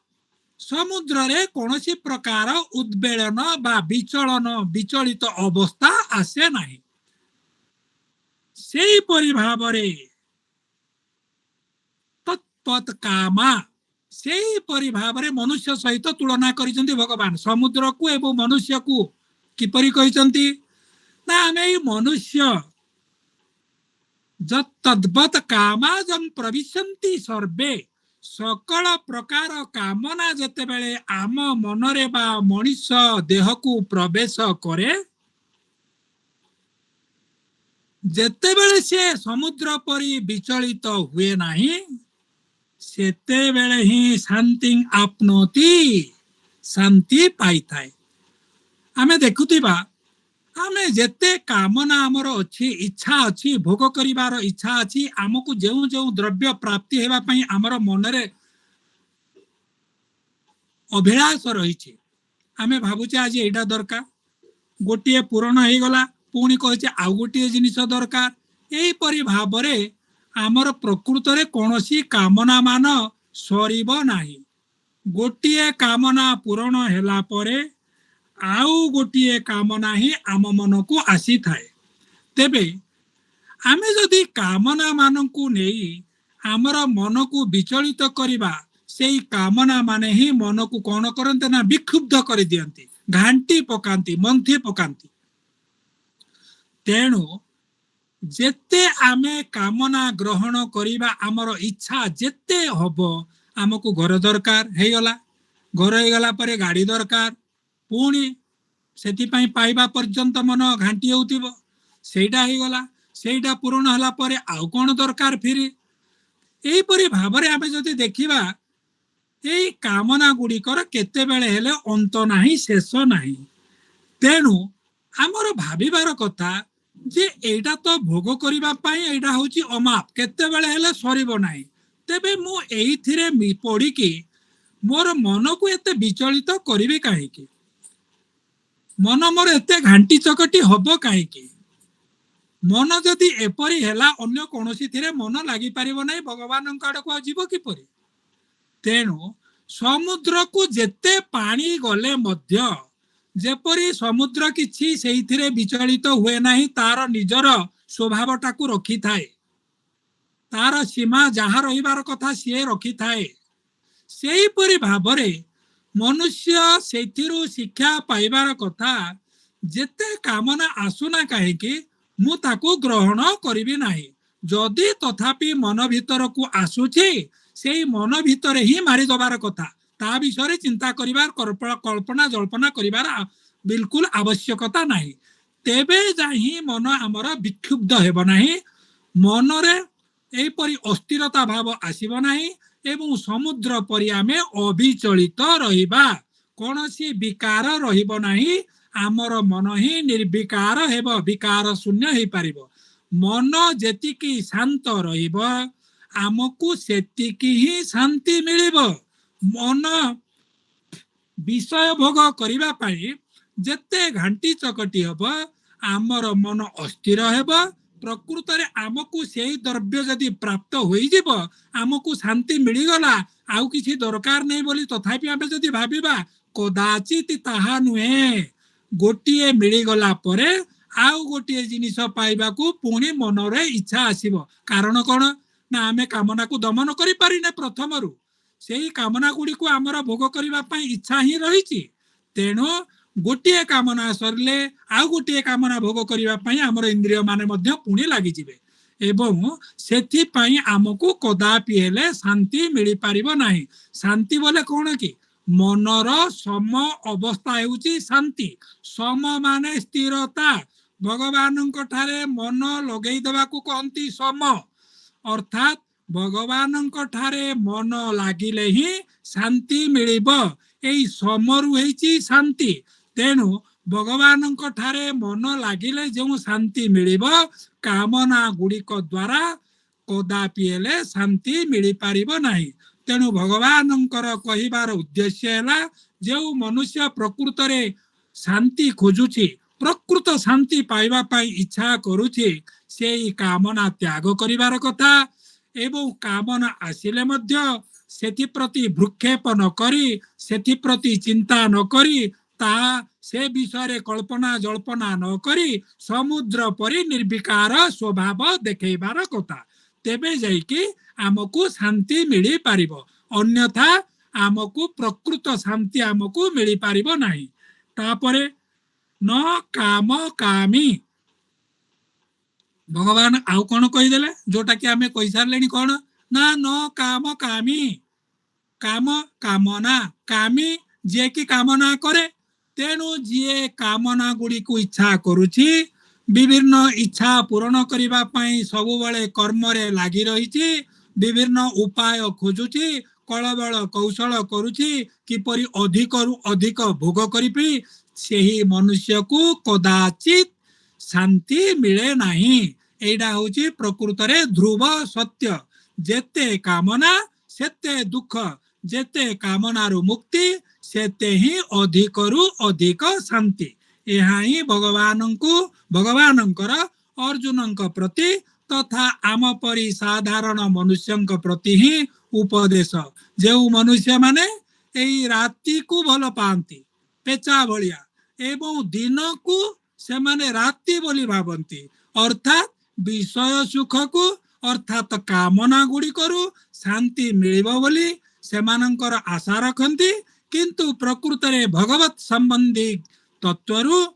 समुद्र रे कोनोसी प्रकार उद्वेलन बा विचलन विचलित अवस्था आसे नहीं सेही परि भावरे तत्पत कामा सेही परि भावरे मनुष्य सहित तुलना करिसंती भगवान समुद्र को एवं मनुष्य को किपरि कहिसंती ना आमे मनुष्य तद्वत कामाजं प्रविशन्ति सर्वे सकल प्रकार कामना जेते बेले आम मनरे बा मनुष्य देह को प्रवेश करे जेते बेले से समुद्र परि विचलित हुए नहीं सेते बेले ही शांति आपनोति शांति पाई थाए आमे देखुतिबा आमे जेते कामना हमर अछि इच्छा अछि भोग करिवार इच्छा अछि आमको जेउ जेउ द्रव्य प्राप्ति हेबा पई हमर मनरे अभिलाष रहिछि आमे भाबुचे आज एटा दरकार गोटिए पूर्ण हे गला पुणी कहिचे आ गोटिए जिनिस दरकार एही परि भाबरे आमर प्रकृत रे कोनोसी कामना मान सरीब नाही गोटिए कामना पूर्ण हेला परे आउ गोटिए कामना ही आम मन को आसी थाए तेबे आमे जदि कामना मान को नहीं आमर मन को विचलित करिबा सेही कामना माने ही मन को कौन करते ना विक्षुब्ध कर दियंती घांटी पकांती मंथी पकांती तेणु जेते आमे कामना ग्रहण करिबा आमर इच्छा जेते हबो आमको घर दरकार हे गला घर हे गला परे गाड़ी दरकार पुणी सेतिपाई पाइबा पर्यंत मन घांटी होउतिबो सेटा हे गला सेटा पूर्ण हला परे आउ कोन दरकार फिरी एही परि भाबरे आमे जदि देखिबा एही कामना गुडीकर केते बेले हेले अंत नाही शेष नाही तेणु आमर भाबिबार कथा जे एटा तो भोग करिबा पई एटा होची अमाप केते बेले हेले सरीबो नाही तेबे मु एही थिरे पड़ी कि मोर मन को एते विचलित करिवे काहे कि मन मोर एते घांटी चकटी हबो काहे कि मन जदि एपरि हेला अन्य कोनोसी थिरे मन लागि परिबो नाही भगवान काड को जीव कि परि तेणु समुद्र को जेते पानी गले मध्य जेपरि समुद्र किछि सेहिथिरे विचलित हुए नाही तार निजर स्वभावटा को रखी थाए तार सीमा जहाँ रहिबार कथा से रखी थाए सेही परि भाबरे मनुष्य सेथिरु शिक्षा पाइबार कथा जेते कामना आसुना काहे कि मु ताको ग्रहण करिबि नाही जदि तथापि मन भीतर को आसुछि सेही मन भीतर ही मारी दबार कथा ता विषय चिंता करिबार कल्पना जल्पना करिबार बिल्कुल आवश्यकता नाही तेबे जाही मन आमर विक्षुब्ध हेबो नाही मनरे एपरि अस्थिरता भाव आसीबो नाही एवं समुद्र परि आमे अविचलित रहिबा कोनोसी विकार रहिबो नाही आमर मन ही निर्विकार हेबो विकार शून्य हे पारिबो मन जेतिकी शांत रहिबो आमको सेतिकी ही शांति मिलिबो मन विषय भोग करिबा पई जेते घंटी चकटी हबो आमर मन अस्थिर हेबो प्रकृत रे आमको सेही द्रव्य जदि प्राप्त होई जिवो आमको शांति मिली गला आउ किछि दरकार नै बोली तथापि आमे जदि भाबिबा कदाचित ताहा नुहे गोटिए मिली गला परे आउ गोटिए जिनिस पाइबा को पुणी मनरे इच्छा आसीबो कारण कोन ना आमे कामना को दमन करि पारिने प्रथमरु सेही कामना गुडी को आमर भोग करिबा पई इच्छा ही रहिछि तेणु गोटे कामना सरले आउ गोटे कामना भोग करने आमर इंद्रिय माने पुणी लगी एवं से आमको कदापि हेले शांति मिल पार ना। शांति बोले कौन कि मनर सम अवस्था हेउची शांति। सम माने स्थिरता। भगवान ठारे मन लगे देवाकू कहती सम, अर्थात भगवान ठारे मन लागिले ही शांति मिलिब। एई समरु हेची शांति। तेणु भगवान ठारे मन लागिले जो शांति मिलिब, कामना गुड़िक द्वारा कदापि हेले शांति मिल पारिब नाही। तेणु भगवान कहिबार उद्देश्य है जो मनुष्य प्रकृत रे शांति खोजुची, प्रकृत शांति पाइबा पाई इच्छा करुची, से कामना त्याग करिवार कथा। एवं कामना आसिले मध्य सेथि प्रति भ्रुक्षेप न करी, सेथि प्रति चिंता न करी, ता से विषय कल्पना जल्पना न करी समुद्र परि निर्विकार स्वभाव देखैबार कथा। तेबे जाइकी आमको शांति मिली पारिब, अन्यथा आमको प्रकृत शांति आमको मिली पारिब नाही। तापरे न काम कामी भगवान आउ कौन कहीदेले जोटा कि आमे कही सारे कौन ना न काम कामी। काम कामना कामी जे कि कामना करे। तेणु जी कामना गुड़ी को इच्छा करुची, विभिन्न इच्छा पूरण करिबा पई सबुबले कर्म रे लागि रहिची, विभिन्न उपाय खोजुची, कलबल कौशल करुची किपरि अधिकरु अधिक भोग करिपि सेही मनुष्य को कदाचित शांति मिले नाही। एडा होची प्रकृत रे ध्रुव सत्य। जेते कामना सेते दुख, जेते कामनारु मुक्ति सेते ही अधिकरु अधिक शांति। यहाँ ही भगवानंकर अर्जुनंक प्रति तथा आम परी साधारण मनुष्यंक प्रति ही उपदेश। जो मनुष्य माने एई राति को भल पाती पेचा भलिया एवं दिन को से माने राति बोली भावती, अर्थात विषय सुख को अर्थात कामना गुड़ी करू शांति मिलिबो बोली सेमानंकर आशा रखती, किंतु प्रकृत रे भगवत संबंधी तत्वरु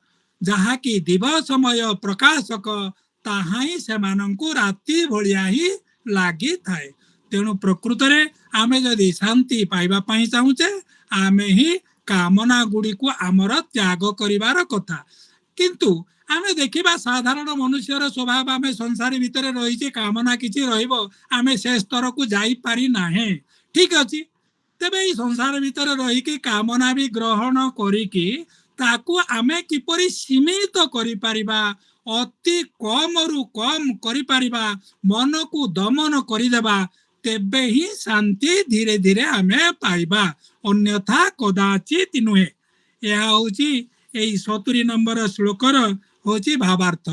जहा कि दिवस समय प्रकाशक ताहा ही सेमानंकु राति भलिया ही लागी थाए। तेणु प्रकृत रे आमे जदि शांति पाइबा पई चाहूचे आमे ही कामना गुड़ी को आमर त्याग करिवार कथा। किंतु आमे देखिबा साधारण मनुष्यर स्वभाव आमे संसार भितर रही कामना किछि रहिबो आमे से स्तर को जाई पारि नाहे। ठीक अछि, तेबे संसार भितर रही कि कामना भी ग्रहण करिकी ताकू आमे किपरि सीमित करि पारिबा, अति कम रु कम करि पारिबा, मन को दमन करिदेबा, तेबे ही शांति धीरे धीरे आमे पाइबा, अन्यथा कदाचित नुहे। यह होची एई 70 नंबर श्लोकर होची भावार्थ।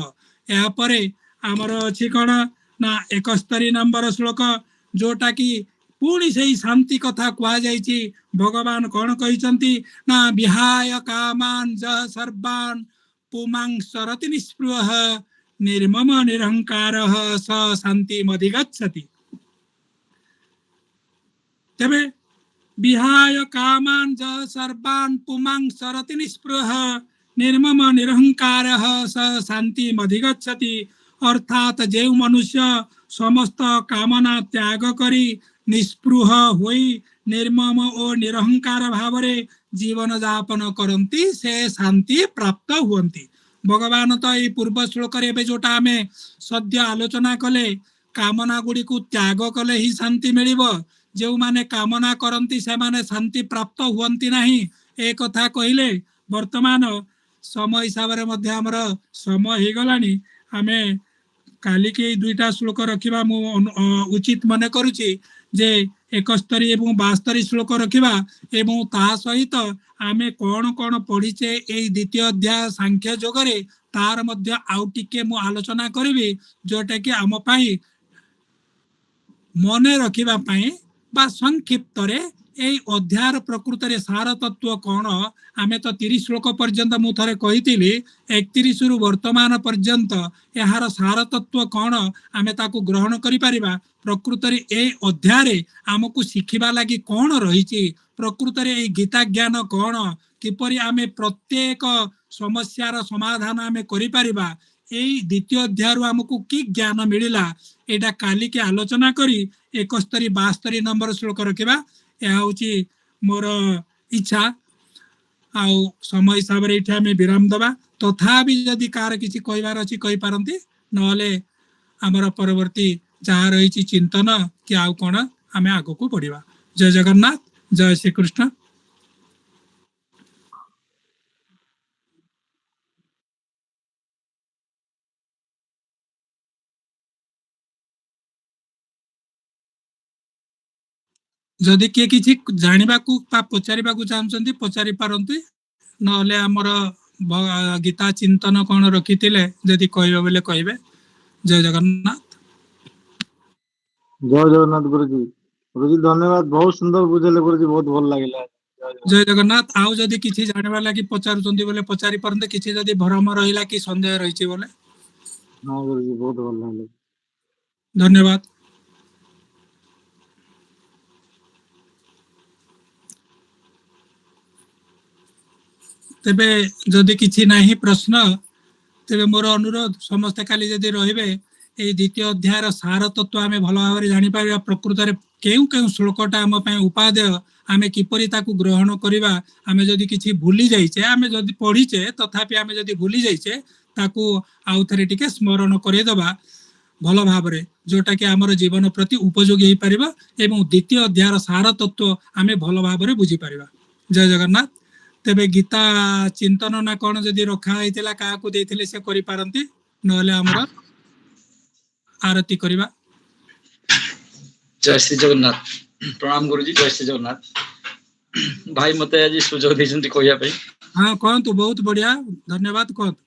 या परे आमर अछि कोन ना 71 नंबर श्लोक जोटा कि पुणी से शांति कथा कह जाइछि। भगवान कौन कहिसंती ना विहाय कामान ज सर्वान पुमां सरति निस्पृह निर्मम निरहंकारः स शांति मधिगच्छति। तबे विहाय कामान ज सर्वान पुमां सरति निस्पृह निर्मम निरहंकारः स शांति मधिगच्छति। अर्थात जे मनुष्य समस्त कामना त्याग करी निस्पृह होई निर्मम और निरहंकार भाव रे जीवन यापन करती से शांति प्राप्त हुअंती। भगवान तो ये पूर्व श्लोक रे जोटा आमे सद्य आलोचना कले कामना गुड़ी को त्याग कले ही शांति मिलिबो, जो माने कामना करती से माने शांति प्राप्त हुअंती नहीं ए कथा कहिले। वर्तमान समय हिसाब रे मध्य हमर समय हो गलानी, आमे काली के दुईटा श्लोक रखिबा मु उचित मने करूची जे 71 एवं 72 श्लोक रखिबा एवं ता सहित आमे कौन कौन पढ़ीचे ए द्वितीय अध्याय सांख्य जोगरे तार मध्य आउ टिके मु आलोचना करिवि, जोटा कि आम पाई मने रखिबा पाई बा संक्षिप्त रे এই ଅଧ୍ୟାୟର ପ୍ରକୃତରେ ସାର ତତ୍ତ୍ୱ କ'ଣ? ଆମେ ତ 30 ଶ୍ଲୋକ ପର୍ଯ୍ୟନ୍ତ ମୁଁ ଥରେ କହିଥିଲି, 31 ରୁ ବର୍ତ୍ତମାନ ପର୍ଯ୍ୟନ୍ତ ଏହାର ସାର ତତ୍ତ୍ୱ କ'ଣ ଆମେ ତାକୁ ଗ୍ରହଣ କରିପାରିବା। ପ୍ରକୃତରେ এই ଅଧ୍ୟାୟରେ ଆମକୁ ଶିଖିବା ଲାଗି କ'ଣ ରହିଛି, ପ୍ରକୃତରେ এই ଗୀତା ଜ୍ଞାନ କ'ଣ, କିପରି ଆମେ ପ୍ରତ୍ୟେକ ସମସ୍ୟାର ସମାଧାନ ଆମେ କରିପାରିବା, এই ଦ୍ୱିତୀୟ ଅଧ୍ୟାୟରୁ ଆମକୁ କି ଜ୍ଞାନ ମିଳିଲା, ଏଇଟା କାଲିକି ଆଲୋଚନା କରି 71 72 ନମ୍ବର ଶ୍ଲୋକ ରଖିବା। ଏହା ହେଉଛି ମୋର ଇଚ୍ଛା। ଆଉ ସମୟ ହିସାବରେ ଏଇଠି ଆମେ ବିରାମ ଦେବା। ତଥାପି ଯଦି କାହାର କିଛି କହିବାର ଅଛି କହିପାରନ୍ତି, ନହେଲେ ଆମର ପରବର୍ତ୍ତୀ ଯାହା ରହିଛି ଚିନ୍ତନ କି ଆଉ କ'ଣ ଆମେ ଆଗକୁ ବଢ଼ିବା। ଜୟ ଜଗନ୍ନାଥ, ଜୟ ଶ୍ରୀକୃଷ୍ଣ। ଯଦି କିଏ କିଛି ଜାଣିବାକୁ ବା ପଚାରିବାକୁ ଚାହୁଁଛନ୍ତି ପଚାରି ପାରନ୍ତି, ନହେଲେ ଆମର ଗୀତା ଚିନ୍ତନ କ'ଣ ରଖିଥିଲେ ଯଦି କହିବେ ବୋଲେ କହିବେ। ଜୟ ଜଗନ୍ନାଥ। ଜୟ ଜଗନ୍ନାଥ ଗୁରୁଜୀ। ଗୁରୁଜୀ ଧନ୍ୟବାଦ, ବହୁତ ସୁନ୍ଦର ବୁଝେଇଲେ ଗୁରୁଜୀ, ବହୁତ ଭଲ ଲାଗିଲା। ଜୟ ଜଗନ୍ନାଥ। ଆଉ ଯଦି କିଛି ଜାଣିବା ଲାଗି ପଚାରୁଛନ୍ତି ବୋଲେ ପଚାରି ପାରନ୍ତି, କିଛି ଯଦି ଭ୍ରମ ରହିଲା କି ସନ୍ଦେହ ରହିଛି ବୋଲେ। ହଁ ଗୁରୁଜୀ, ବହୁତ ଭଲ ଲାଗିଲା। ଧନ୍ୟବାଦ। ତେବେ ଯଦି କିଛି ନାହିଁ ପ୍ରଶ୍ନ, ତେବେ ମୋର ଅନୁରୋଧ ସମସ୍ତେ କାଲି ଯଦି ରହିବେ, এই ଦ୍ୱିତୀୟ ଅଧ୍ୟାୟର ସାର ତତ୍ତ୍ୱ ଆମେ ଭଲ ଭାବରେ ଜାଣିପାରିବା। ପ୍ରକୃତରେ କେଉଁ କେଉଁ ଶ୍ଲୋକଟା ଆମ ପାଇଁ ଉପାଦେୟ, ଆମେ କିପରି ତାକୁ ଗ୍ରହଣ କରିବା। ଆମେ ଯଦି କିଛି ଭୁଲି ଯାଇଛେ, ଆମେ ଯଦି ପଢିଛେ ତଥାପି ଆମେ ଯଦି ଭୁଲି ଯାଇଛେ, ତାକୁ ଆଉ ଥରେ ଟିକେ ସ୍ମରଣ କରେଇଦେବା ଭଲ ଭାବରେ, ଯୋଉଟାକି ଆମର ଜୀବନ ପ୍ରତି ଉପଯୋଗୀ ହେଇପାରିବ ଏବଂ ଦ୍ୱିତୀୟ ଅଧ୍ୟାୟର ସାର ତତ୍ତ୍ୱ ଆମେ ଭଲ ଭାବରେ ବୁଝିପାରିବା। ଜୟ ଜଗନ୍ନାଥ। ତେବେ ଗୀତା ଚିନ୍ତନ ନା କ'ଣ ଯଦି ରଖା ହେଇଥିଲା, କାହାକୁ ଦେଇଥିଲେ ସେ କରିପାରନ୍ତି, ନହେଲେ ଆମର आरती करिबा। जय श्री जगन्नाथ। प्रणाम गुरुजी। जय श्री जगन्नाथ। भाई मते आज सुजोग देछन्ती कहया पई। हां कहंतु, बहुत बढ़िया, धन्यवाद। कहंतु।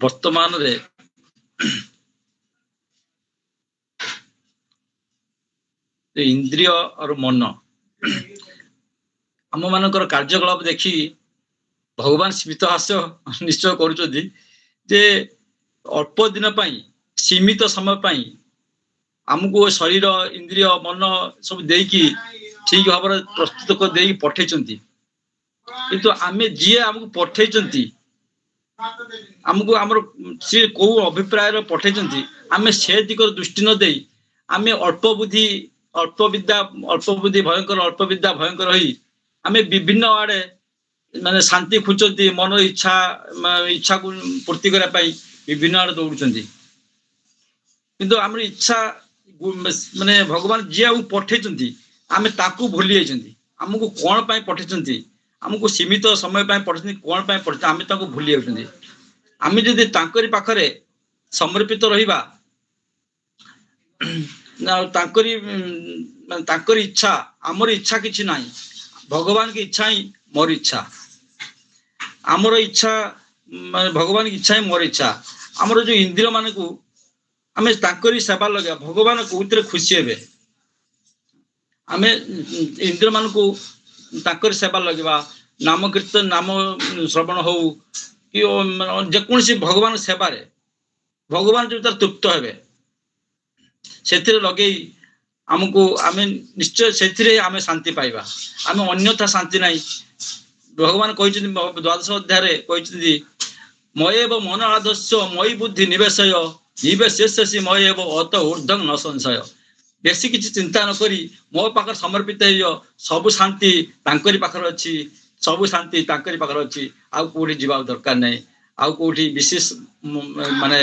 वर्तमान रे इंद्रिय और मन आम मानकर कार्यकलाप देखी भगवान स्मित हास्य निश्चय करुचंती जे अल्प दिन पाई, सीमित समय पाई आमको शरीर इंद्रिय मन सब देकी ठीक भाव प्रस्तुत कर देकी पठेचंती, किंतु आमे जी आमको पठेचंती, आमको आमर सी को अभिप्राय पठेचंती, आमे से दिकर दृष्टि न देई आमे अल्प बुद्धि भयंकर अल्प विद्या भयंकर होई आमे विभिन्न आड़े माने शांति खोजती, मन इच्छा को पूर्ति करने पाई विभिन्न आड़े दौड़ुचंती, किंतु आमर इच्छा माने भगवान जी आम पठेचंती आमे ताकू भूली जाइचंती। आमको कौन पाई पठेचंती, आमको सीमित समय पाई पठेचंती, कौन पाई पठे आमे ताकू भूली जाइचंती। आमे जदि तांकरी पाखरे समर्पित रहिबा ना तांकरी इच्छा आमर इच्छा किछि नाही, भगवान की इच्छा ही मोर इच्छा, आमर इच्छा भगवान की इच्छा ही मोर इच्छा। आमर जो इंद्रिय मान को आमे तांकरी सेवा लगे भगवान कोउतरे खुशी हेबे, आमे इंद्रिय मान को तांकरी सेवा लगेबा, नाम कीर्तन नाम श्रवण हो कि जेकोसी भगवान सेवा रे भगवान जो तार तृप्त हेबे सेथिरे लगेई आमको आमे निश्चय सेथिरे आमे शांति पाइबा, आमे अन्यथा शांति नाही। भगवान कहिचंती द्वादश अध्याय रे कहिचंती मयेव मन आदस्य मयि बुद्धि निवेशय निवेशेषि मयेव अत ऊर्ध्वं न संशय। बेसी किछि चिंता न करी मो पाखर समर्पित हो, सब शांति तांकरी पाखर अछि, सब शांति तांकरी पाखर अछि, आउ कोठी जीवा दरकार नै, आउ कोठी विशेष माने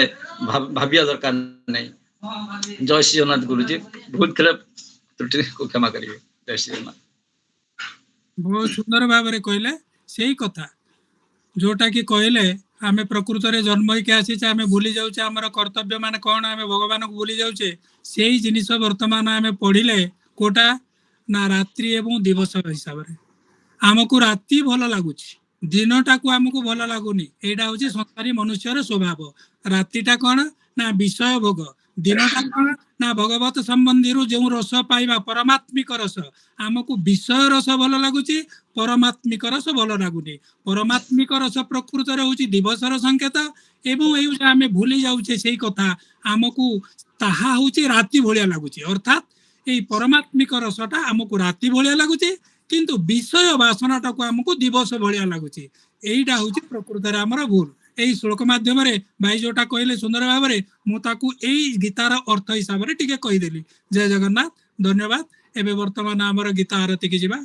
भाबिया दरकार नै। जय श्री जगन्नाथ गुरुजी, बहुत खेल त्रुटि को क्षमा करिए। जय श्री जगन्नाथ। बहुत सुंदर भाव में कहले सही कथा जोटा कि कहले आमे प्रकृत रे जन्म होके आसी आमे भूली जाउचे हमर कर्तव्य मान कोन, आमे भगवान को भूली जाउचे। सेही जिनिस वर्तमान आमे पढ़िले कोटा ना रात्रि एवं दिवस हिसाब रे आमको राति भल लागुची, दिनटा को आमको भल लागुनी। एटा होची संसारी मनुष्यर स्वभाव। रातिटा कोन ना विषय भोग, दिनटा कौन ना भगवत संबंधी जो रस पाइबा परमात्मिक रस आमको विषय रस भल लगुच परमात्मिक रस भल लगुनि परमात्मिक रस प्रकृत हूँ दिवसर संकेत एवं आम भूली जाऊे से कथा आमको ताहा हूँ राति भाया लगुच अर्थात ये परमात्मिक रसटा आमको राति भाया लगुच किंतु विषय बासनाटा को आमको दिवस भाया लगुच यहीटा हूँ प्रकृत आमर भूल यही श्लोक माध्यम भाई जोटा कहले सुंदर भाव में मुझे गीतार अर्थ हिसाब से टिके कहीदेली। जय जगन्नाथ धन्यवाद। एबे वर्तमान आमर गीता आरती की जीवा।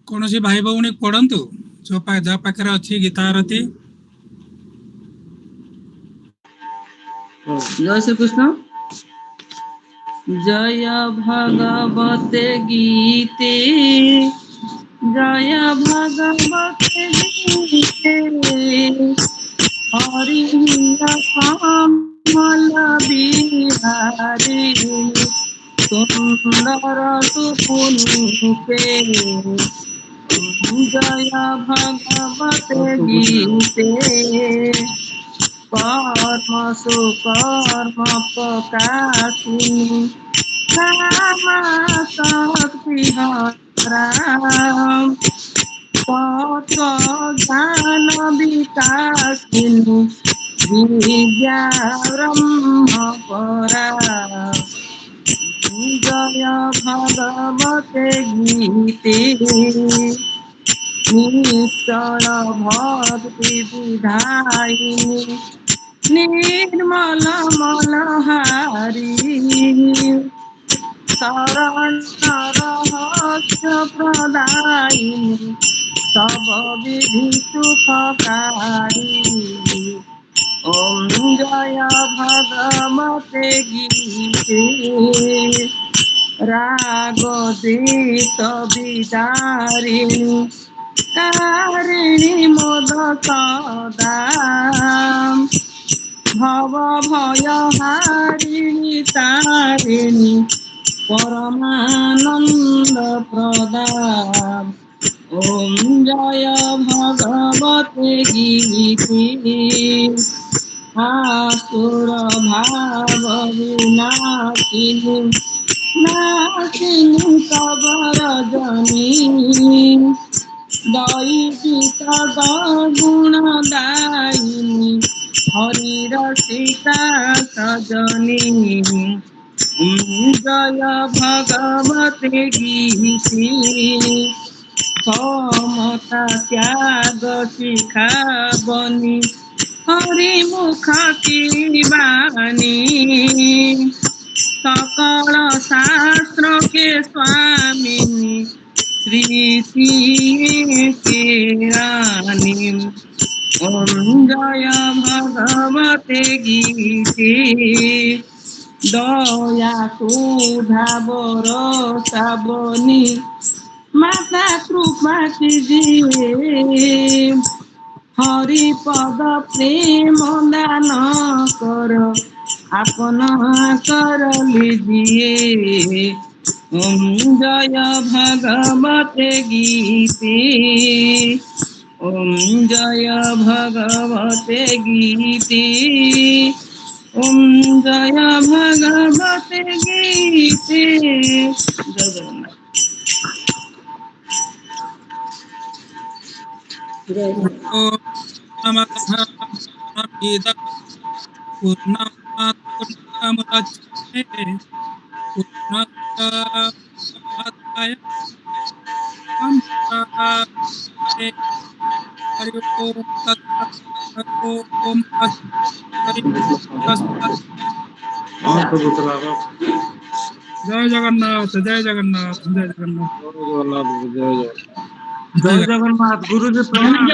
कौन सी भाई भौणी पढ़ंतु जो पाखे अच्छी गीता आरती। जय श्री कृष्ण। जय भगवते गीते जय भगवते गीते हरि कमल बिहारी सुंदर सुपुनीते जय भगवते गीते कर्म सुकर्म प्रकाशिनी रामा शक्ति राम तत्व ज्ञान विकासिनी विद्या ब्रह्म परा जय भगवते गीते निश्चल भक्ति विधायिनी निर्मल मलहारी शरण रहस्य प्रदायिनी सब विधि सुखकारी ओम जय भगवते गीते राग द्वेष विदारिणी कारिणी मोद सदा भव भय हारिणी तारिणी परमानंद प्रदा ओम जय भगवते गीते आसुर भाव विनाशिनी नाशिनी कबर जनी दैविक गुणदायिनी हरि रसिका सजनी जय भगवते गीते समता त्याग शिखावनी हरि मुख की बानी सकल शास्त्र के स्वामिनी श्री के रानी ओम जय भगवते गीते दया सुधा बरसा बनी माता कृपा कीजिए हरि पद प्रेम दान कर अपना कर लीजिए ओम जय भगवते गीते ओम जय भगवते गीते ओम जय भगवते गीते। जय जगन्नाथ। जय जगन्नाथ जय जगन्नाथ जय जगन्नाथ जय जगन्नाथ जय जगन्नाथ जय जगन्नाथ गुरुजी प्रणाम।